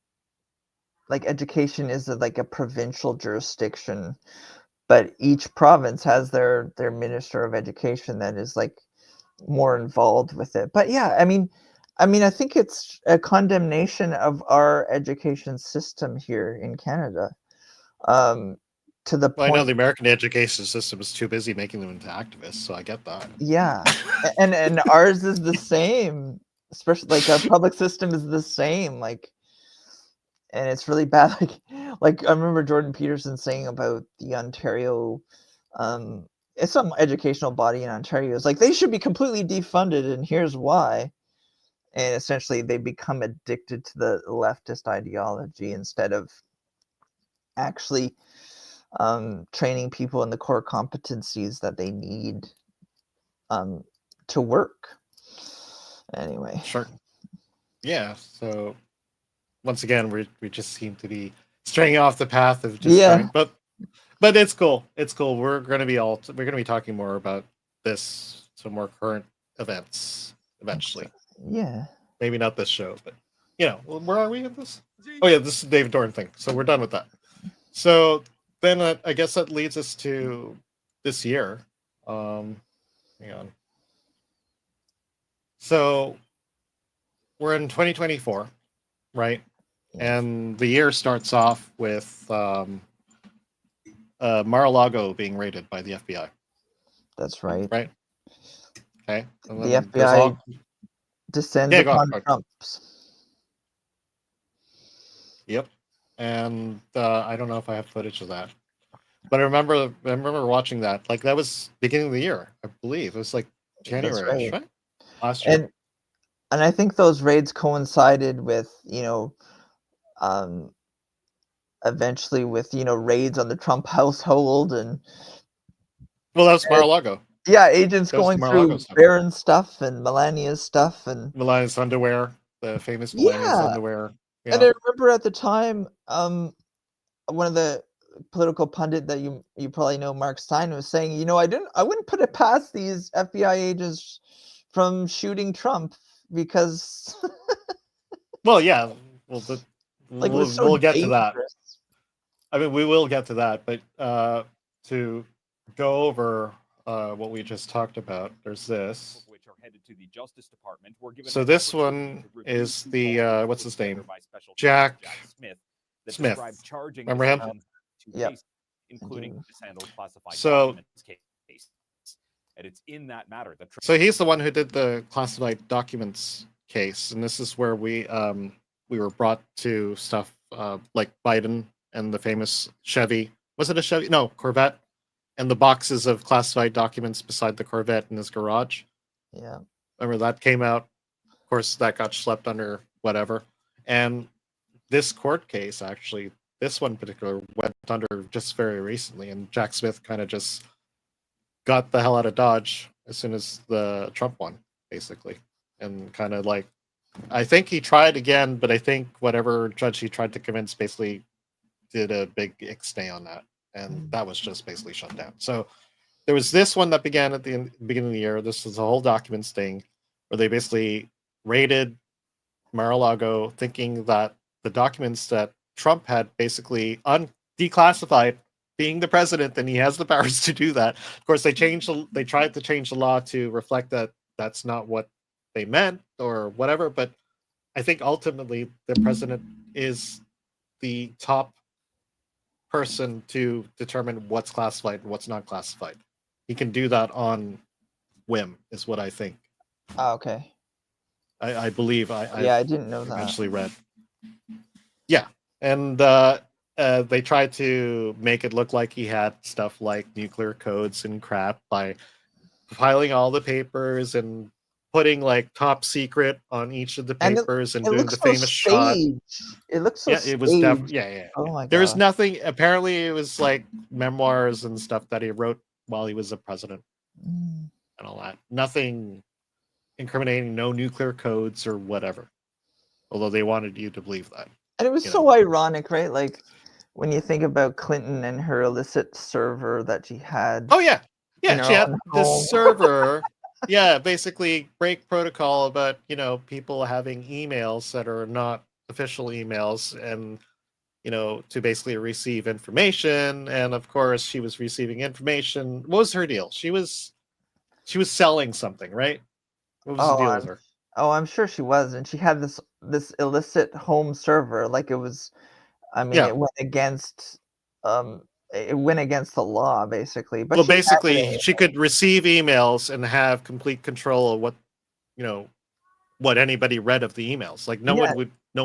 like education is like a provincial jurisdiction, but each province has their minister of education that is like more involved with it. But yeah, I mean I think it's a condemnation of our education system here in Canada, to the point. I know the American education system is too busy making them into activists, so I get that. Yeah, and ours is the same, especially like our public system is the same, like, and it's really bad. Like I remember Jordan Peterson saying about the Ontario, it's some educational body in Ontario. It's like they should be completely defunded, and here's why. And essentially, they become addicted to the leftist ideology instead of actually training people in the core competencies that they need to work. Anyway. Sure. Yeah. So once again, we just seem to be straying off the path of just trying, but it's cool. It's cool. We're gonna be talking more about this, some more current events eventually. Yeah. Maybe not this show, but where are we in this? Oh yeah, this is the David Dorn thing. So we're done with that. So then I guess that leads us to this year. Hang on. So we're in 2024, right? And the year starts off with Mar-a-lago being raided by the FBI. That's right. Right. Okay. And the FBI descends upon Trump's. Yep. And I don't know if I have footage of that, but I remember watching that. Like that was beginning of the year, I believe. It was like January, right? Last year. And I think those raids coincided with, eventually with, raids on the Trump household and. Well, that was Mar-a-Lago. Yeah, agents going through Barron's stuff and Melania's stuff and Melania's underwear, the famous Melania's underwear. Yeah. And I remember at the time, one of the political pundit that you probably know, Mark Stein, was saying, I wouldn't put it past these FBI agents from shooting Trump because. Well, yeah, we'll get to that. I mean, we will get to that, but to go over what we just talked about, there's this. Which are headed to the Justice Department. So this one is the what's his name? Jack Smith. Remember him? Yeah. Including mishandled classified documents case. And it's in that matter that. So he's the one who did the classified documents case, and this is where we were brought to stuff like Biden and the famous Chevy. Was it a Chevy? No, Corvette. And the boxes of classified documents beside the Corvette in his garage. Yeah. Remember that came out? Of course, that got schlepped under whatever. And this court case, actually, this one particular went under just very recently. And Jack Smith kind of just got the hell out of Dodge as soon as the Trump won, basically. And kind of like, I think he tried again, but I think whatever judge he tried to convince basically did a big ixnay on that. And that was just basically shut down. So there was this one that began at the beginning of the year. This was a whole documents thing where they basically raided Mar-a-Lago thinking that the documents that Trump had basically declassified, being the president, and he has the powers to do that. Of course, they tried to change the law to reflect that that's not what they meant or whatever. But I think ultimately the president is the top person to determine what's classified and what's not classified. He can do that on whim, is what I think. Oh, okay. I believe I didn't know that. eventually read. Yeah, and they tried to make it look like he had stuff like nuclear codes and crap by filing all the papers and putting like top secret on each of the papers and it doing looks the so famous shot. staged. It looks so Yeah, it was staged. yeah. Oh my There's god. nothing. Apparently, it was like memoirs and stuff that he wrote while he was a president and all that. Nothing incriminating, no nuclear codes or whatever. Although they wanted you to believe that. And it was so ironic, right? Like when you think about Clinton and her illicit server that she had. Oh yeah, in yeah. her She had own this home. server. Yeah, basically break protocol about people having emails that are not official emails, and to basically receive information. And of course, she was receiving information. What was her deal? She was selling something, right? What was the deal with her? I'm sure she was, and she had this illicit home server. Like it was, I mean, Yeah. it went against the law, basically. But Well, she had it basically, anyway. she could receive emails and have complete control of what anybody read of the emails. Like no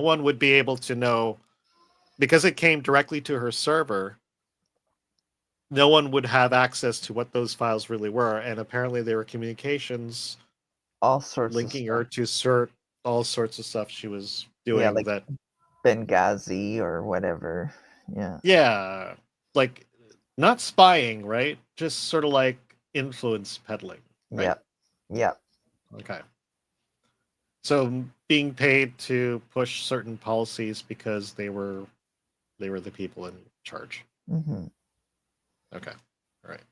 one would be able to know, because it came directly to her server. No one would have access to what those files really were, and apparently there were communications, all sorts linking of her to all sorts of stuff she was doing. like that Benghazi or whatever. Yeah. Yeah, like not spying, right? Just sort of like influence peddling. Right? Yeah. Okay. So being paid to push certain policies because they were the people in charge. Mm-hmm. Okay. All right.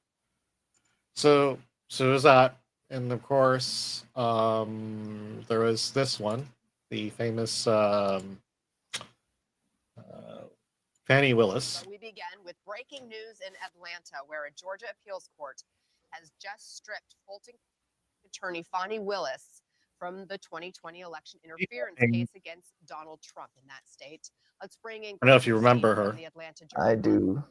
So there's that, and of course, there was this one, the famous Fannie Willis. We begin with breaking news in Atlanta, where a Georgia appeals court has just stripped Fulton attorney Fannie Willis from the 2020 election interference case against Donald Trump in that state. Let's bring in. I don't know if you remember her. The Atlanta I do.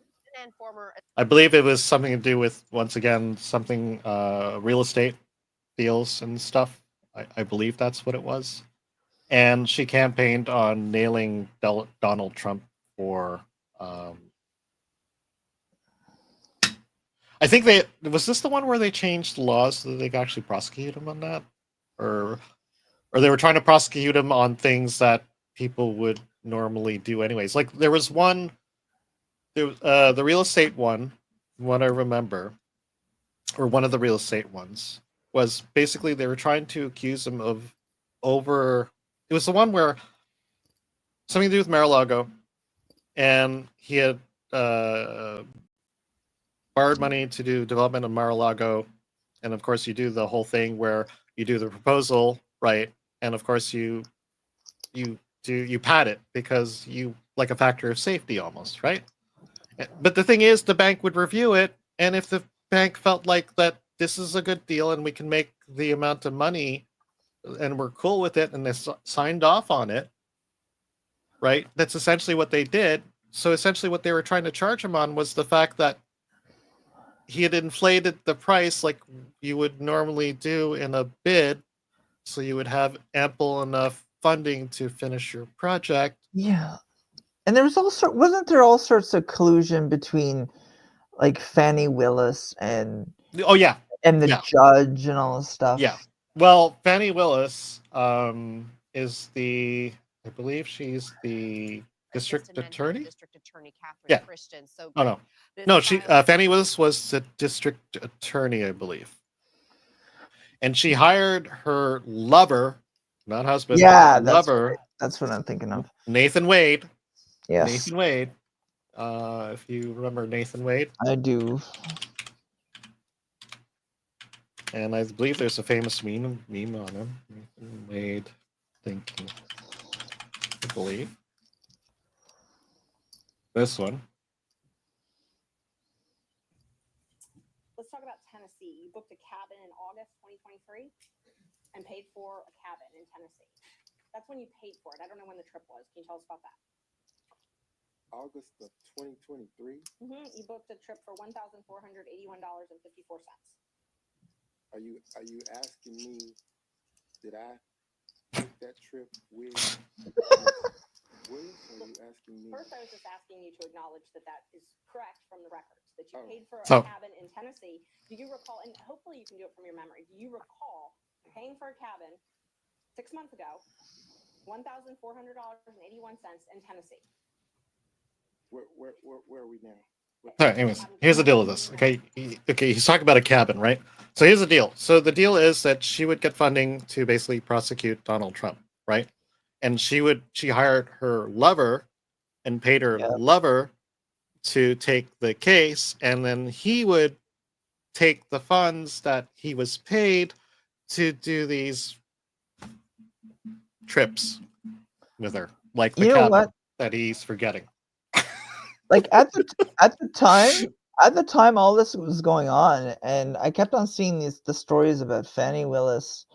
And former. I believe it was something to do with, once again, something real estate deals and stuff. I believe that's what it was. And she campaigned on nailing Donald Trump for. I think was this the one where they changed the laws so that they could actually prosecute him on that, or they were trying to prosecute him on things that people would normally do anyways. Like there was one. The real estate one, from what I remember, or one of the real estate ones, was basically they were trying to accuse him of it was the one where something to do with Mar-a-lago, and he had borrowed money to do development of Mar-a-lago, and of course you do the whole thing where you do the proposal, right? And of course you pad it because you like a factor of safety almost, right? But the thing is, the bank would review it, and if the bank felt like that this is a good deal and we can make the amount of money and we're cool with it, and they signed off on it, right? That's essentially what they did. So essentially what they were trying to charge him on was the fact that he had inflated the price like you would normally do in a bid, so you would have ample enough funding to finish your project. Yeah. And there was wasn't there all sorts of collusion between like Fannie Willis and and the judge and all this stuff? Yeah. Well, Fannie Willis is I believe she's the district attorney. District Attorney Catherine Christian. So no, Fannie Willis was the district attorney, I believe, and she hired her lover, not husband. Yeah, lover. That's what I'm thinking of. Nathan Wade. Yes. Nathan Wade. If you remember Nathan Wade. I do. And I believe there's a famous meme on him. Nathan Wade thinking. I believe. This one. Let's talk about Tennessee. You booked a cabin in August 2023 and paid for a cabin in Tennessee. That's when you paid for it. I don't know when the trip was. Can you tell us about that? August of 2023. You booked a trip for $1,481.54. Are you asking me, did I take that trip with Willis? Or are you asking me? First, I was just asking you to acknowledge that that is correct from the records, that you paid for a So- cabin in Tennessee. Do you recall, and hopefully you can do it from your memory, do you recall paying for a cabin 6 months ago, $1,400.81 in Tennessee? Where are we now? All right, anyways, here's the deal with this. Okay, he's talking about a cabin, right? So here's the deal. So the deal is that she would get funding to basically prosecute Donald Trump, right? And she hired her lover and paid her lover to take the case, and then he would take the funds that he was paid to do these trips with her, like the cabin that he's forgetting. Like at the time all this was going on, and I kept on seeing the stories about Fannie Willis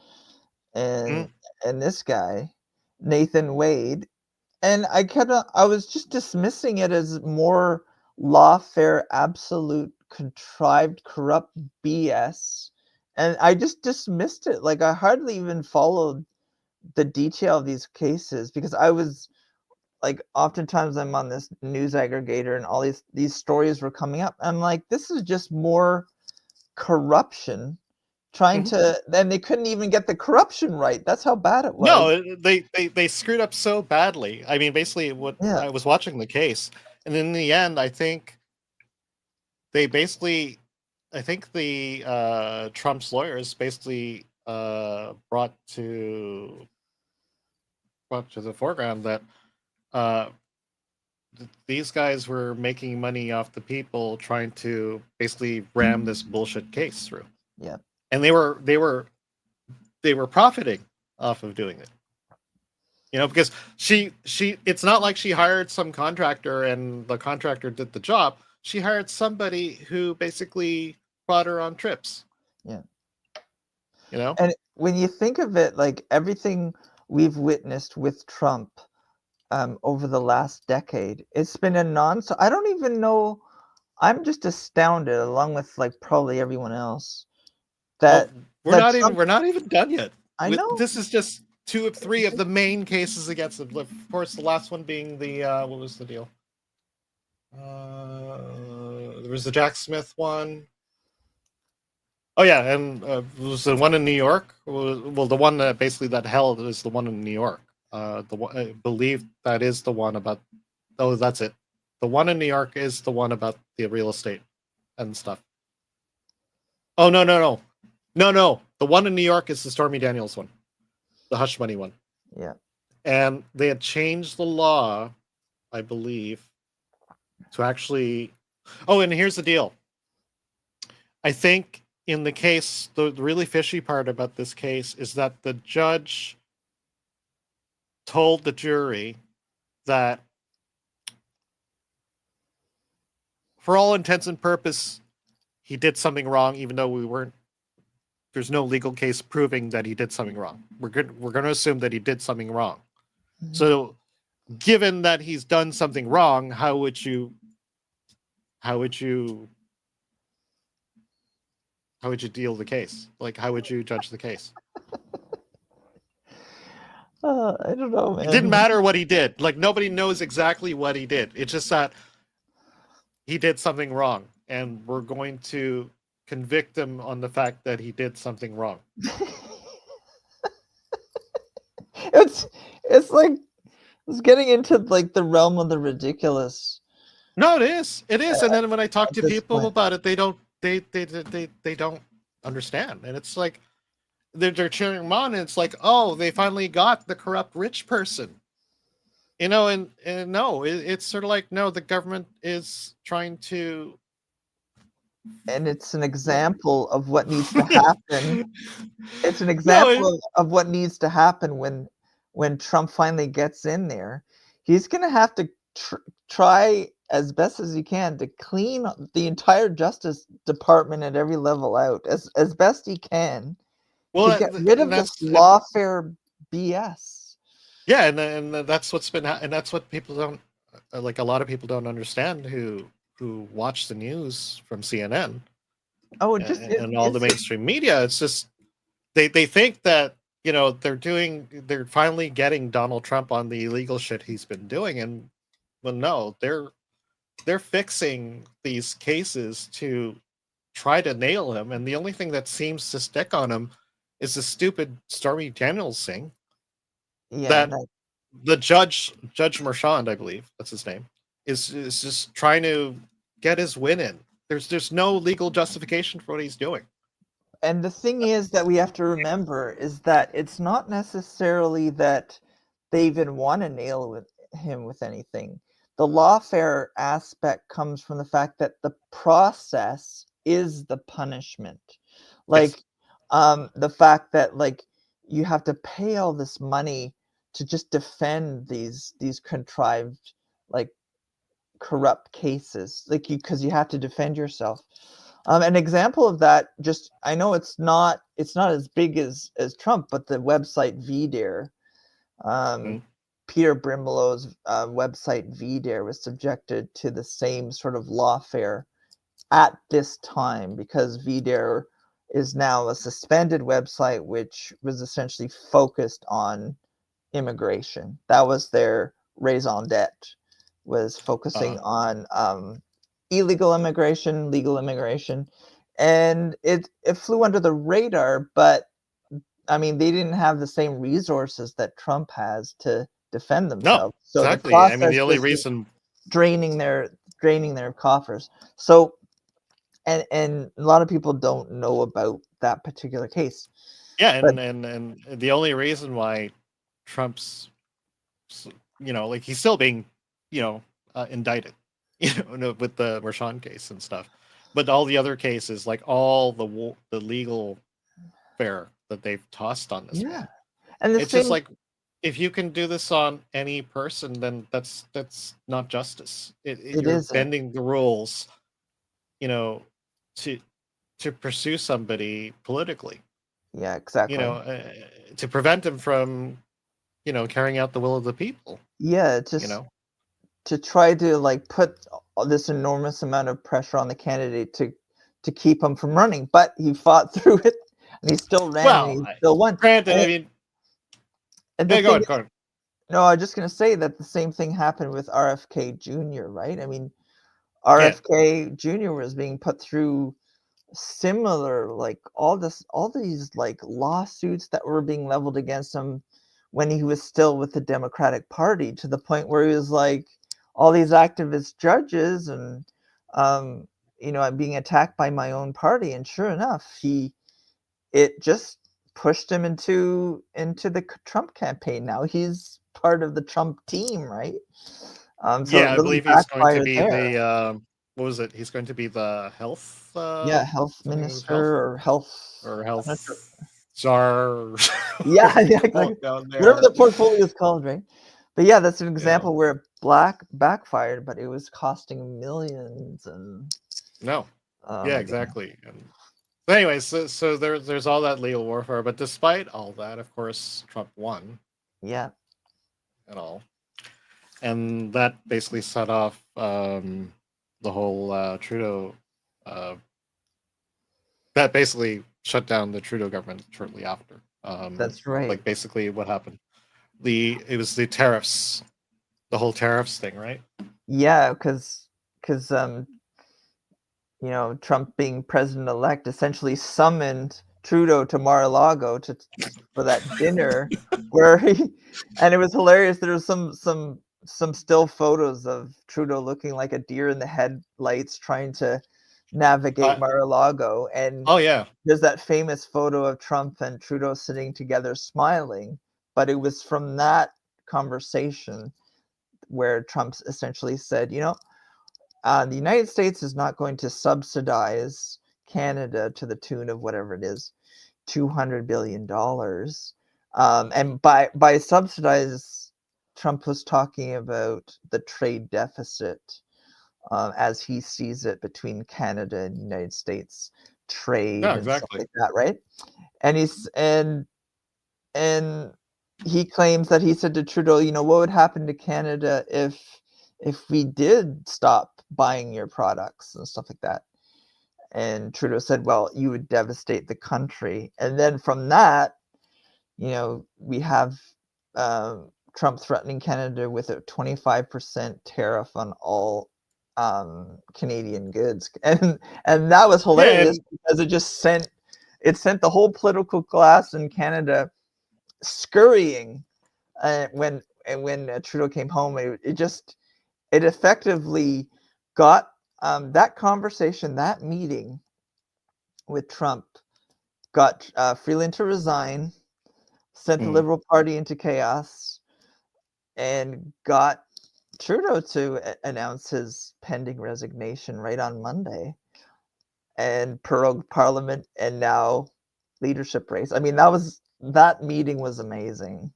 and this guy Nathan Wade, and I was just dismissing it as more lawfare, absolute contrived corrupt BS, and I just dismissed it. Like I hardly even followed the detail of these cases because I was like, oftentimes I'm on this news aggregator and all these stories were coming up. I'm like, this is just more corruption trying to, then they couldn't even get the corruption right. That's how bad it was. No, they screwed up so badly. I mean, basically I was watching the case, and in the end, I think the Trump's lawyers basically brought to the foreground that these guys were making money off the people, trying to basically ram this bullshit case through. Yeah, and they were profiting off of doing it. You know, because she it's not like she hired some contractor and the contractor did the job. She hired somebody who basically brought her on trips. Yeah. You know? And when you think of it, like everything we've witnessed with Trump over the last decade, it's been so I don't even know. I'm just astounded, along with like probably everyone else, that we're not even done yet. I know. This is just 2 of 3 of the main cases against him. Of course, the last one being the what was the deal? There was the Jack Smith one. Oh yeah, and was the one in New York? Well, the one that basically that held is the one in New York. The one, I believe that is the one about. Oh, that's it. The one in New York is the one about the real estate and stuff. Oh no. The one in New York is the Stormy Daniels one, the hush money one. Yeah. And they had changed the law, I believe, to actually. Oh, and here's the deal. I think in the case, the really fishy part about this case is that the judge told the jury that for all intents and purposes, he did something wrong, even though there's no legal case proving that he did something wrong. We're going to assume that he did something wrong. Mm-hmm. So given that he's done something wrong, how would you deal the case? Like, how would you judge the case? I don't know, man. It didn't matter what he did. Like, nobody knows exactly what he did. It's just that he did something wrong, and we're going to convict him on the fact that he did something wrong. It's like it's getting into like the realm of the ridiculous. No, it is. And then when I talk to people about it, they don't understand. And it's like they're cheering him on, and it's like, oh, they finally got the corrupt rich person. You know, and no, it's sort of like, no, the government is trying to. And it's an example of what needs to happen. It's an example of what needs to happen when Trump finally gets in there. He's going to have to try as best as he can to clean the entire Justice Department at every level out as best he can to get rid of this lawfare BS. Yeah, and that's what's been, and that's what people don't like a lot of people don't understand who watch the news from CNN Oh, just and all the mainstream media. It's just they think that they're finally getting Donald Trump on the illegal shit he's been doing, and well, no, they're fixing these cases to try to nail him, and the only thing that seems to stick on him is the stupid Stormy Daniels thing. Yeah, That the Judge Marchand, I believe that's his name, is just trying to get his win in. There's no legal justification for what he's doing. and the thing is that we have to remember is that it's not necessarily that they even want to nail him with anything. The lawfare aspect comes from the fact that the process is the punishment. Like, the fact that like you have to pay all this money to just defend these contrived, like, corrupt cases, like because you have to defend yourself. An example of that, just I know it's not as big as Trump, but the website VDare, Peter Brimelo's website VDare was subjected to the same sort of lawfare at this time because VDare is now a suspended website which was essentially focused on immigration. That was their raison d'etre, was focusing on illegal immigration, legal immigration, and it flew under the radar. But I mean, they didn't have the same resources that Trump has to defend themselves. No, So exactly. the I mean, the process only was reason draining their coffers. So and a lot of people don't know about that particular case. Yeah, But and the only reason why Trump's, like he's still being, indicted, with the Marchand case and stuff, but all the other cases, like all the legal fare that they've tossed on this man, and the it's same, just like if you can do this on any person, then that's not justice. You're isn't. bending the rules, to pursue somebody politically. Yeah, exactly. To prevent him from, carrying out the will of the people. Yeah, just to try to like put this enormous amount of pressure on the candidate to keep him from running, but he fought through it and he still ran and he still won. Granted, I mean, go on. No, I was just gonna say that the same thing happened with RFK Jr., right? I mean, RFK Jr. was being put through similar, like all these like lawsuits that were being leveled against him when he was still with the Democratic Party, to the point where he was like all these activist judges and I'm being attacked by my own party. And sure enough, it just pushed him into the Trump campaign. Now he's part of the Trump team, right? So I believe he's going to be the what was it? He's going to be the health health minister or health czar. Yeah, exactly. Whatever the portfolio is called, right? But yeah, that's an example where it backfired, but it was costing millions. And exactly. And anyways, so there's all that legal warfare, but despite all that, of course, Trump won. Yeah. And all, and that basically set off the whole Trudeau. That basically shut down the Trudeau government shortly after. That's right. Like basically what happened. It was the tariffs, the whole tariffs thing, right? Yeah, because Trump being president-elect essentially summoned Trudeau to Mar-a-Lago for that dinner where and it was hilarious. There was some still photos of Trudeau looking like a deer in the headlights trying to navigate Mar-a-Lago, and there's that famous photo of Trump and Trudeau sitting together smiling, but it was from that conversation where Trump essentially said, the United States is not going to subsidize Canada to the tune of whatever it is, $200 billion. And by subsidize, Trump was talking about the trade deficit as he sees it between Canada and the United States trade and stuff like that, right? And he claims that he said to Trudeau, what would happen to Canada if if we did stop buying your products and stuff like that? And Trudeau said, well, you would devastate the country. And then from that, we have Trump threatening Canada with a 25% tariff on all Canadian goods. And that was hilarious because it sent the whole political class in Canada scurrying when Trudeau came home. It effectively got that conversation, that meeting with Trump got Freeland to resign, sent the Liberal Party into chaos, and got Trudeau to announce his pending resignation right on Monday, and prorogued Parliament, and now leadership race. I mean, that meeting was amazing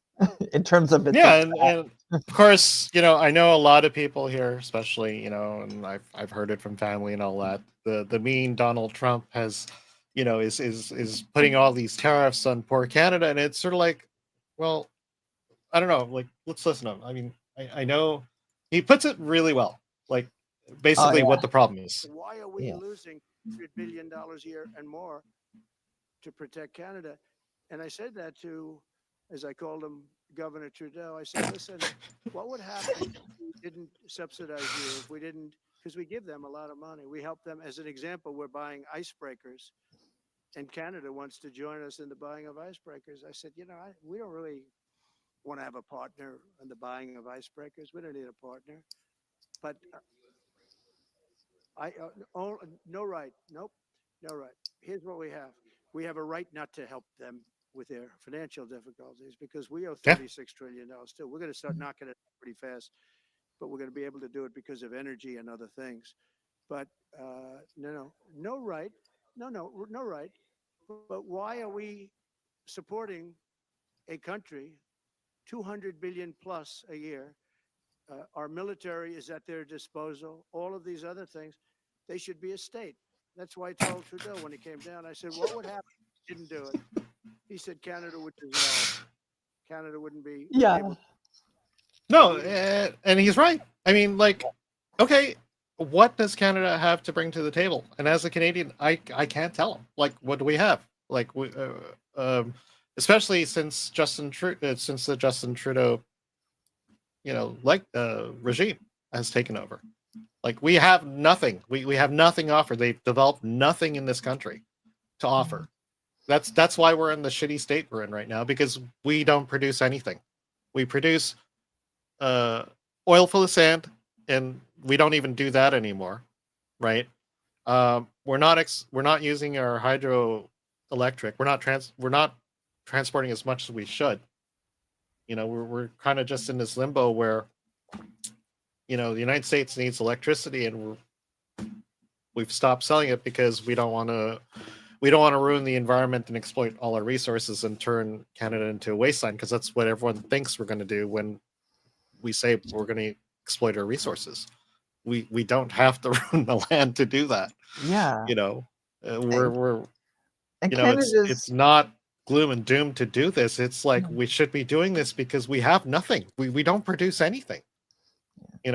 in terms of its and of course, I know a lot of people here, especially, and I've heard it from family and all that. The mean Donald Trump has, is putting all these tariffs on poor Canada, and it's sort of like, well, I don't know, like, let's listen to him. I mean, I know he puts it really well, like basically what the problem is. Why are we losing $100 billion a year and more to protect Canada? And I said that to, as I called him, Governor Trudeau. I said, listen, what would happen if we didn't subsidize you, if we didn't, because we give them a lot of money. We help them. As an example, we're buying icebreakers, and Canada wants to join us in the buying of icebreakers. I said, we don't really want to have a partner in the buying of icebreakers. We don't need a partner. But no right. Nope. No right. Here's what we have. We have a right not to help them with their financial difficulties because we owe $36 trillion too. We're going to start knocking it pretty fast, but we're going to be able to do it because of energy and other things. But no right. No right. But why are we supporting a country 200 billion plus a year? Our military is at their disposal. All of these other things, they should be a state. That's why I told Trudeau when he came down, I said, what would happen if he didn't do it? He said Canada would dissolve. Canada wouldn't be able. No, and he's right. I mean, like, okay, what does Canada have to bring to the table? And as a Canadian, I can't tell him. Like, what do we have? Like, especially since the Justin Trudeau, regime has taken over. Like, we have nothing. We have nothing to offer. They've developed nothing in this country to offer. That's why we're in the shitty state we're in right now, because we don't produce anything. We produce oil full of sand, and we don't even do that anymore, right? We're not using our hydroelectric. We're not transporting as much as we should. We're kind of just in this limbo where, the United States needs electricity, and we've stopped selling it because we don't want to ruin the environment and exploit all our resources and turn Canada into a wasteland, because that's what everyone thinks we're going to do when we say we're going to exploit our resources. We don't have to ruin the land to do that. Yeah. It's not gloom and doom to do this. It's like we should be doing this because we have nothing. We don't produce anything. We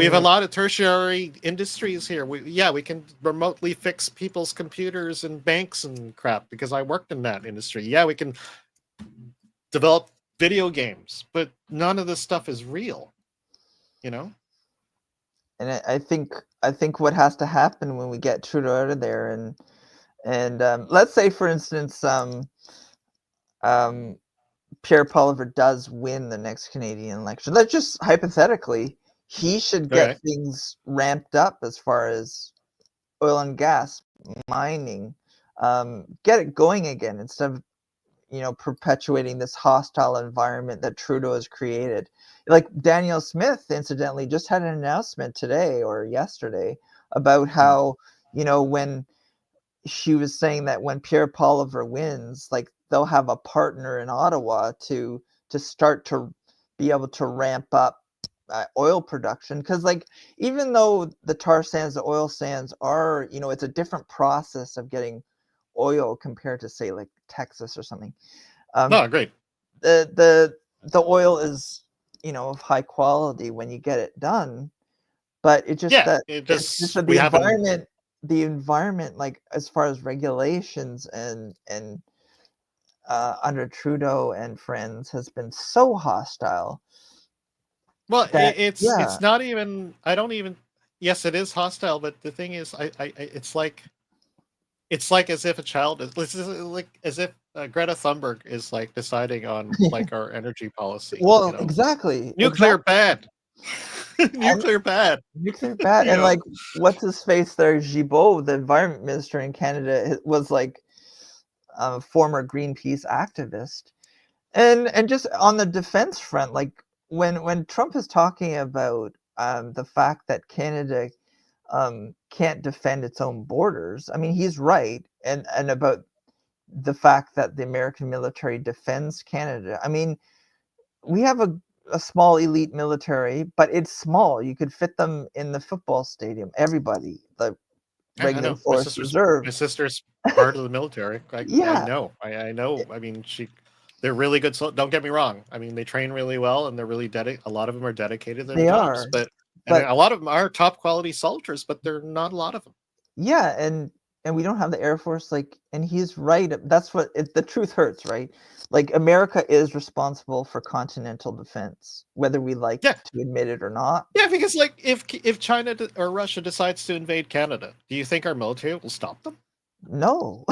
have a lot of tertiary industries here. We can remotely fix people's computers and banks and crap because I worked in that industry. Yeah, we can develop video games, but none of this stuff is real. And I think what has to happen when we get Trudeau out of there, and let's say, for instance, Pierre Poilievre does win the next Canadian election. Let's just hypothetically, he should get things ramped up as far as oil and gas mining, get it going again instead of perpetuating this hostile environment that Trudeau has created. Like Danielle Smith, incidentally, just had an announcement today or yesterday about how, when she was saying that when Pierre Poilievre wins, like they'll have a partner in Ottawa to start to be able to ramp up oil production, because like even though the tar sands, the oil sands are, it's a different process of getting oil compared to, say, like Texas or something. No, great. The oil is of high quality when you get it done. But it's just it's just that the environment, like as far as regulations and under Trudeau and friends, has been so hostile. Well, it's not even. I don't even. Yes, it is hostile, but the thing is, it's like as if a child is like as if Greta Thunberg is like deciding on like our energy policy. Well, exactly. Nuclear bad. Nuclear bad. Nuclear bad. And like, what's his face there? Gibault, the environment minister in Canada, was like a former Greenpeace activist. And just on the defense front, like when Trump is talking about the fact that Canada can't defend its own borders, I mean, he's right. And about the fact that the American military defends Canada. I mean, we have a small elite military, but it's small. You could fit them in the football stadium. Everybody, the regular force reserve. My sister's part of the military. I know. I know. I mean, they're really good. Don't get me wrong. I mean, they train really well, and they're really dedicated. A lot of them are dedicated to their jobs, but a lot of them are top quality soldiers, but they're not a lot of them. Yeah, and we don't have the Air Force, like, and he's right. That's what the truth hurts, right? Like, America is responsible for continental defense, whether we like to admit it or not. Yeah, because like if China or Russia decides to invade Canada, do you think our military will stop them? No.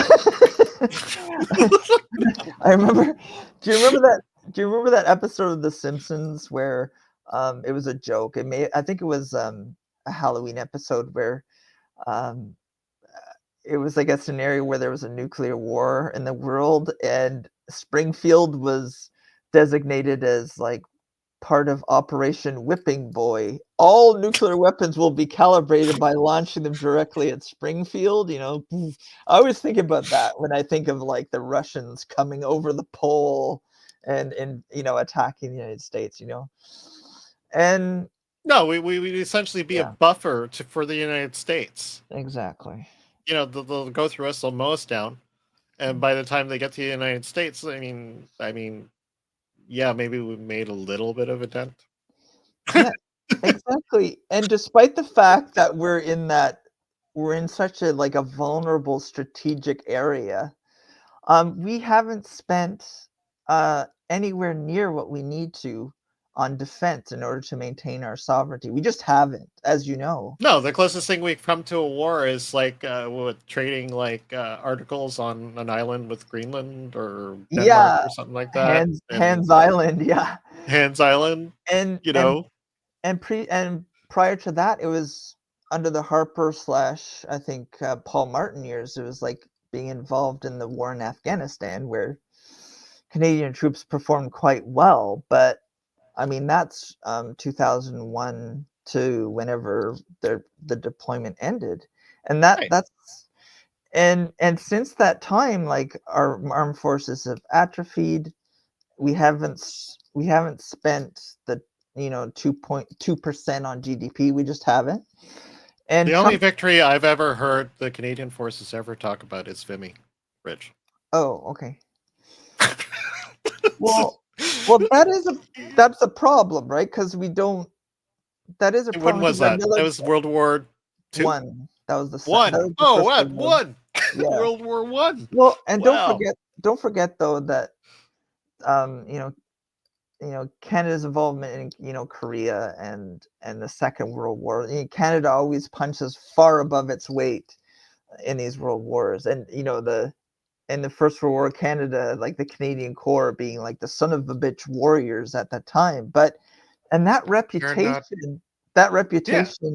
I remember. Do you remember that episode of The Simpsons where it was a joke? I think it was a Halloween episode where it was like a scenario where there was a nuclear war in the world, and Springfield was designated as like part of Operation Whipping Boy. All nuclear weapons will be calibrated by launching them directly at Springfield. I always think about that when I think of like the Russians coming over the pole and attacking the United States. And no, we essentially be a buffer for the United States. Exactly. They'll go through us, they'll mow us down, and by the time they get to the United States, I mean, yeah, maybe we made a little bit of a dent. Yeah, exactly. And despite the fact that we're in such a like a vulnerable strategic area, we haven't spent anywhere near what we need to on defense in order to maintain our sovereignty. We just haven't, as you know. No, the closest thing we've come to a war is like trading like articles on an island with Greenland or Denmark or something like that. Hands Island, yeah. Hands Island, and prior to that, it was under the Harper / I think Paul Martin years. It was like being involved in the war in Afghanistan, where Canadian troops performed quite well, but I mean, that's 2001 to whenever the deployment ended, and that's since that time, like our armed forces have atrophied. We haven't spent the 2.2% on GDP. We just haven't. And the only victory I've ever heard the Canadian forces ever talk about is Vimy, Rich. Oh, okay. Well, that's a problem, right? Because we don't. That is a problem. When was that? That was World War II. That was the one. That was oh, what one? Yeah. World War I. Well, and don't forget though that Canada's involvement in Korea and the Second World War. Canada always punches far above its weight in these world wars, and in the First World War, Canada, like the Canadian Corps being like the son of a bitch warriors at that time. And that reputation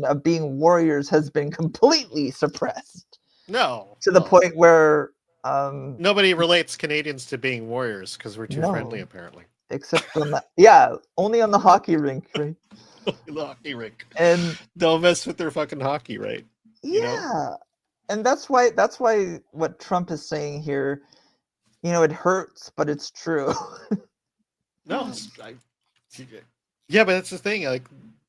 of being warriors has been completely suppressed. No. To the point where nobody relates Canadians to being warriors because we're too friendly, apparently. Except on that, yeah, only on the hockey rink, right? The hockey rink. And don't mess with their fucking hockey, right? Yeah. And that's why what Trump is saying here, it hurts, but it's true. No, yeah, but that's the thing. Like,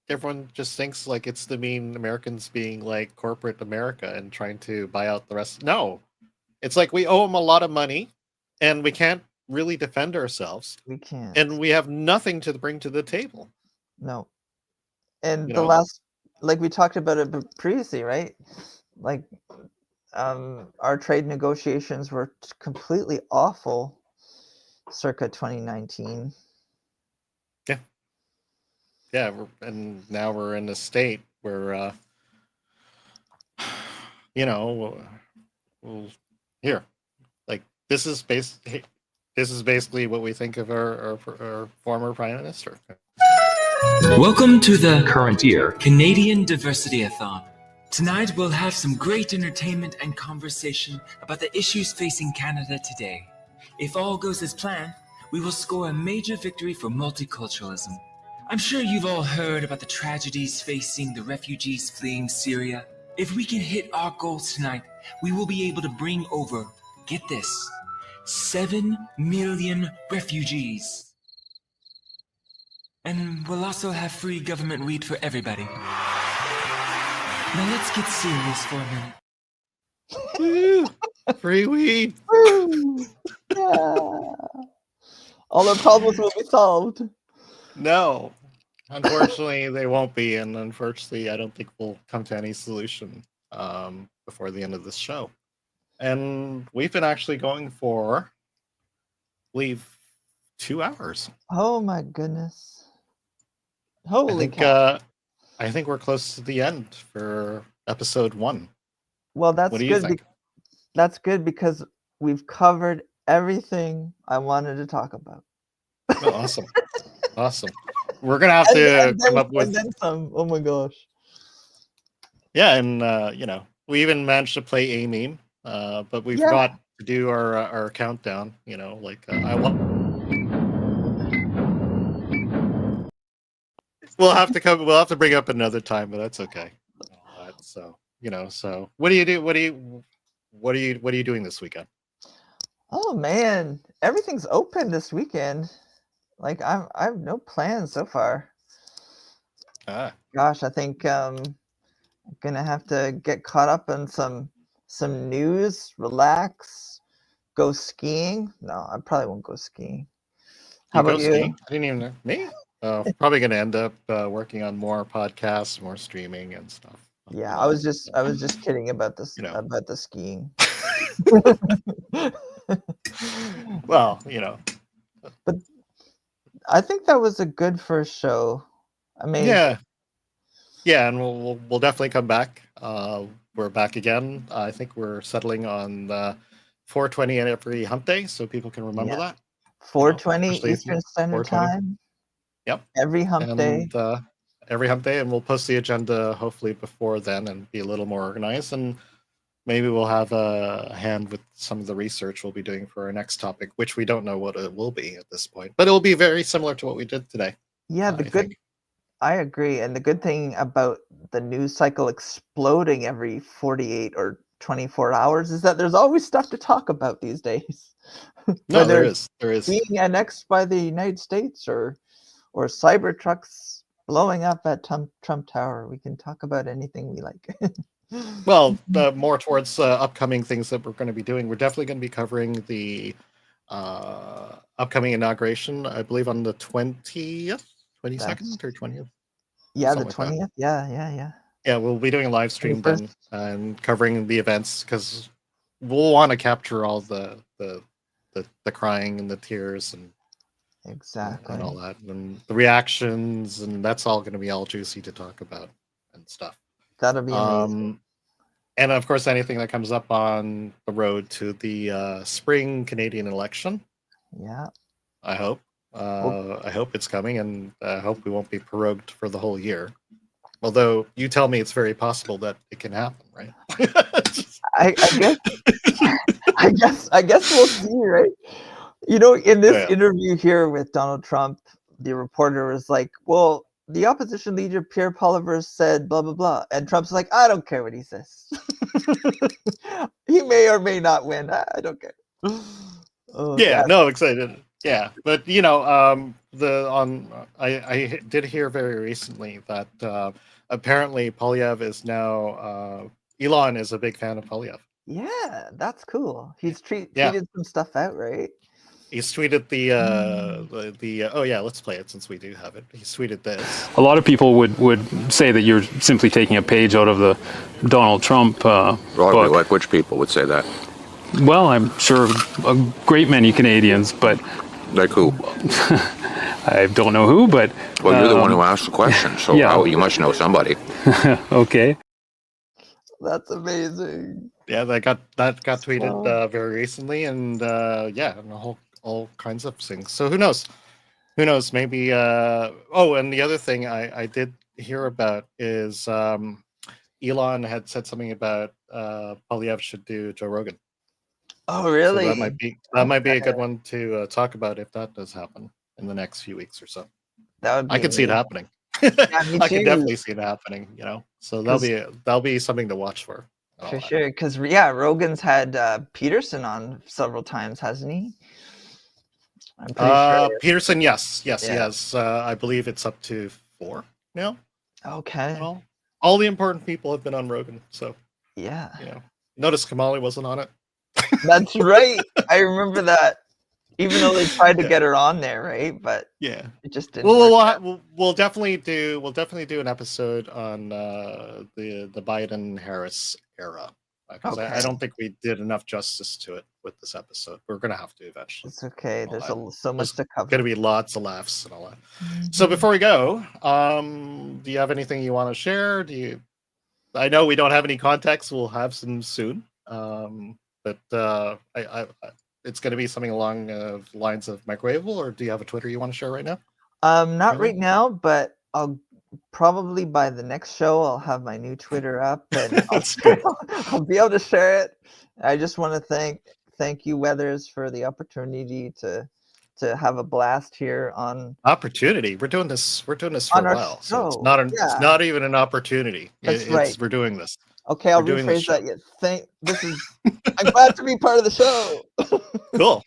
everyone just thinks like it's the mean Americans being like corporate America and trying to buy out the rest. No, it's like we owe them a lot of money, and we can't really defend ourselves. We can't, and we have nothing to bring to the table. No. And You the know? last, like we talked about it previously, right? Like, our trade negotiations were completely awful circa 2019. Yeah, and now we're in a state where, you know, here, like this is basically what we think of our former prime minister. Welcome to the current year Canadian Diversity-a-thon. Tonight we'll have some great entertainment and conversation about the issues facing Canada today. If all goes as planned, we will score a major victory for multiculturalism. I'm sure you've all heard about the tragedies facing the refugees fleeing Syria. If we can hit our goals tonight, we will be able to bring over, get this, 7 million refugees. And we'll also have free government weed for everybody. Now let's get serious for a minute. Free weed. Yeah. All our problems will be solved. No, unfortunately, they won't be, and unfortunately, I don't think we'll come to any solution before the end of this show. And we've been actually going for, I believe, 2 hours. Oh my goodness! Holy cow! I think we're close to the end for episode 1. Well, that's what do you good. think? That's good because we've covered everything I wanted to talk about. Oh, awesome. Awesome. We're gonna have to come up with some. Oh my gosh. Yeah, and you know, we even managed to play a meme, but we forgot to do our countdown. You know, like we'll have to bring up another time, but that's okay. So you know, so what do you do? What are you doing this weekend? Oh man, everything's open this weekend. Like I have no plans so far. Gosh, I think I'm gonna have to get caught up on some news, relax, go skiing. No, I probably won't go skiing. How about you? Skiing? I didn't even know. Me? Probably gonna end up working on more podcasts, more streaming and stuff. Yeah, I was just kidding about this, about the skiing. Well, you know. But I think that was a good first show. I mean, yeah, and we'll definitely come back. We're back again. I think we're settling on 4:20 at every hump day, so people can remember that. 4:20 Eastern Standard Time. Yep. Every hump day. Every hump day, and we'll post the agenda hopefully before then and be a little more organized, and maybe we'll have a hand with some of the research we'll be doing for our next topic, which we don't know what it will be at this point, but it will be very similar to what we did today. Yeah, I agree, and the good thing about the news cycle exploding every 48 or 24 hours is that there's always stuff to talk about these days. No, there is. Being annexed by the United States or cyber trucks blowing up at Trump Tower. We can talk about anything we like. Well, more towards upcoming things that we're going to be doing. We're definitely going to be covering the upcoming inauguration, I believe on the 20th, 22nd or 20th. Yeah, the 20th. Yeah. Yeah, we'll be doing a live stream then and covering the events because we'll want to capture all the crying and the tears and exactly and all that and the reactions, and that's all going to be all juicy to talk about and stuff. That'll be amazing. And of course, anything that comes up on the road to the spring Canadian election. Yeah, I hope. I hope it's coming, and I hope we won't be prorogued for the whole year. Although you tell me it's very possible that it can happen, right? I guess we'll see, right? You know, in this interview here with Donald Trump, the reporter was like, "Well, the opposition leader Pierre Poilievre said blah blah blah," and Trump's like, "I don't care what he says. He may or may not win. I don't care." Oh, yeah, God. no, excited. Yeah, but you know, I did hear very recently that apparently Poilievre is now Elon is a big fan of Poilievre. Yeah, that's cool. He's tweeted some stuff out, right? He's tweeted the oh yeah, let's play it since we do have it. He's tweeted this. A lot of people would say that you're simply taking a page out of the Donald Trump book. Like which people would say that? Well, I'm sure a great many Canadians, but like who? I don't know who, but well, you're the one who asked the question, so yeah. You must know somebody. Okay. That's amazing. Yeah, that got tweeted very recently, and yeah, and all kinds of things. So who knows? Who knows? Maybe. Oh, and the other thing I did hear about is Elon had said something about Poilievre should do Joe Rogan. Oh, really? So that might be a good one to talk about if that does happen in the next few weeks or so. That would be I could see it happening. Yeah, I can definitely see it happening. You know, so that'll be something to watch for. For sure, because yeah, Rogan's had Peterson on several times, hasn't he? I'm pretty sure. Peterson, yes, he has. I believe it's up to 4 now. Okay. Well, all the important people have been on Rogan, so yeah. You know, notice Kamali wasn't on it. That's right. I remember that. Even though they tried to get her on there, right? But yeah, it just didn't. We'll definitely do an episode on the Biden Harris era because I don't think we did enough justice to it with this episode. We're gonna have to eventually. It's okay. There's so much to cover. Gonna be lots of laughs and all that. So before we go, do you have anything you want to share? I know we don't have any context. We'll have some soon. But it's going to be something along the lines of microwavable, or do you have a Twitter you want to share right now? Not right now, but I'll probably by the next show I'll have my new Twitter up and I'll be able to share it. I just want to thank you, Weathers, for the opportunity to have a blast here on opportunity. We're doing this for a while, so it's not even an opportunity. Right. We're doing this. Okay, I'll rephrase that. I'm glad to be part of the show. Cool.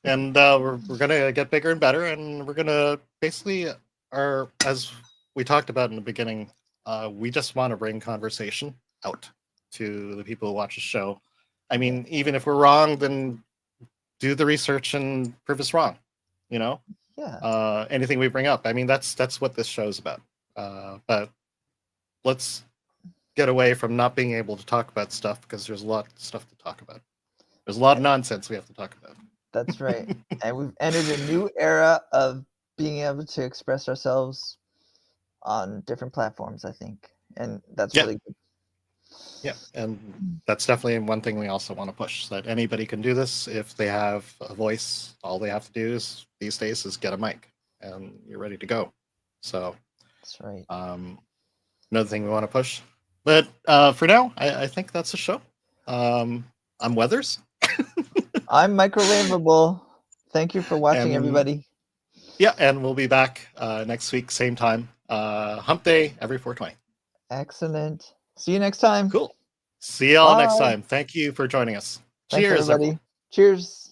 And we're gonna get bigger and better, and we're gonna basically as we talked about in the beginning, we just want to bring conversation out to the people who watch the show. I mean, even if we're wrong, then do the research and prove us wrong. You know? Yeah. Anything we bring up. I mean, that's what this show's about. But let's get away from not being able to talk about stuff because there's a lot of stuff to talk about. There's a lot of nonsense we have to talk about. That's right. And we've entered a new era of being able to express ourselves on different platforms, I think. And that's really good. Yeah, and that's definitely one thing we also want to push, that anybody can do this if they have a voice. All they have to do these days is get a mic and you're ready to go. So that's right. Another thing we want to push. But for now, I think that's the show. I'm Weathers. I'm Microwavable. Thank you for watching, everybody. Yeah, and we'll be back next week, same time. Hump Day, every 420. Excellent. See you next time. Cool. See y'all next time. Thank you for joining us. Thanks, Cheers, everybody. everyone. Cheers.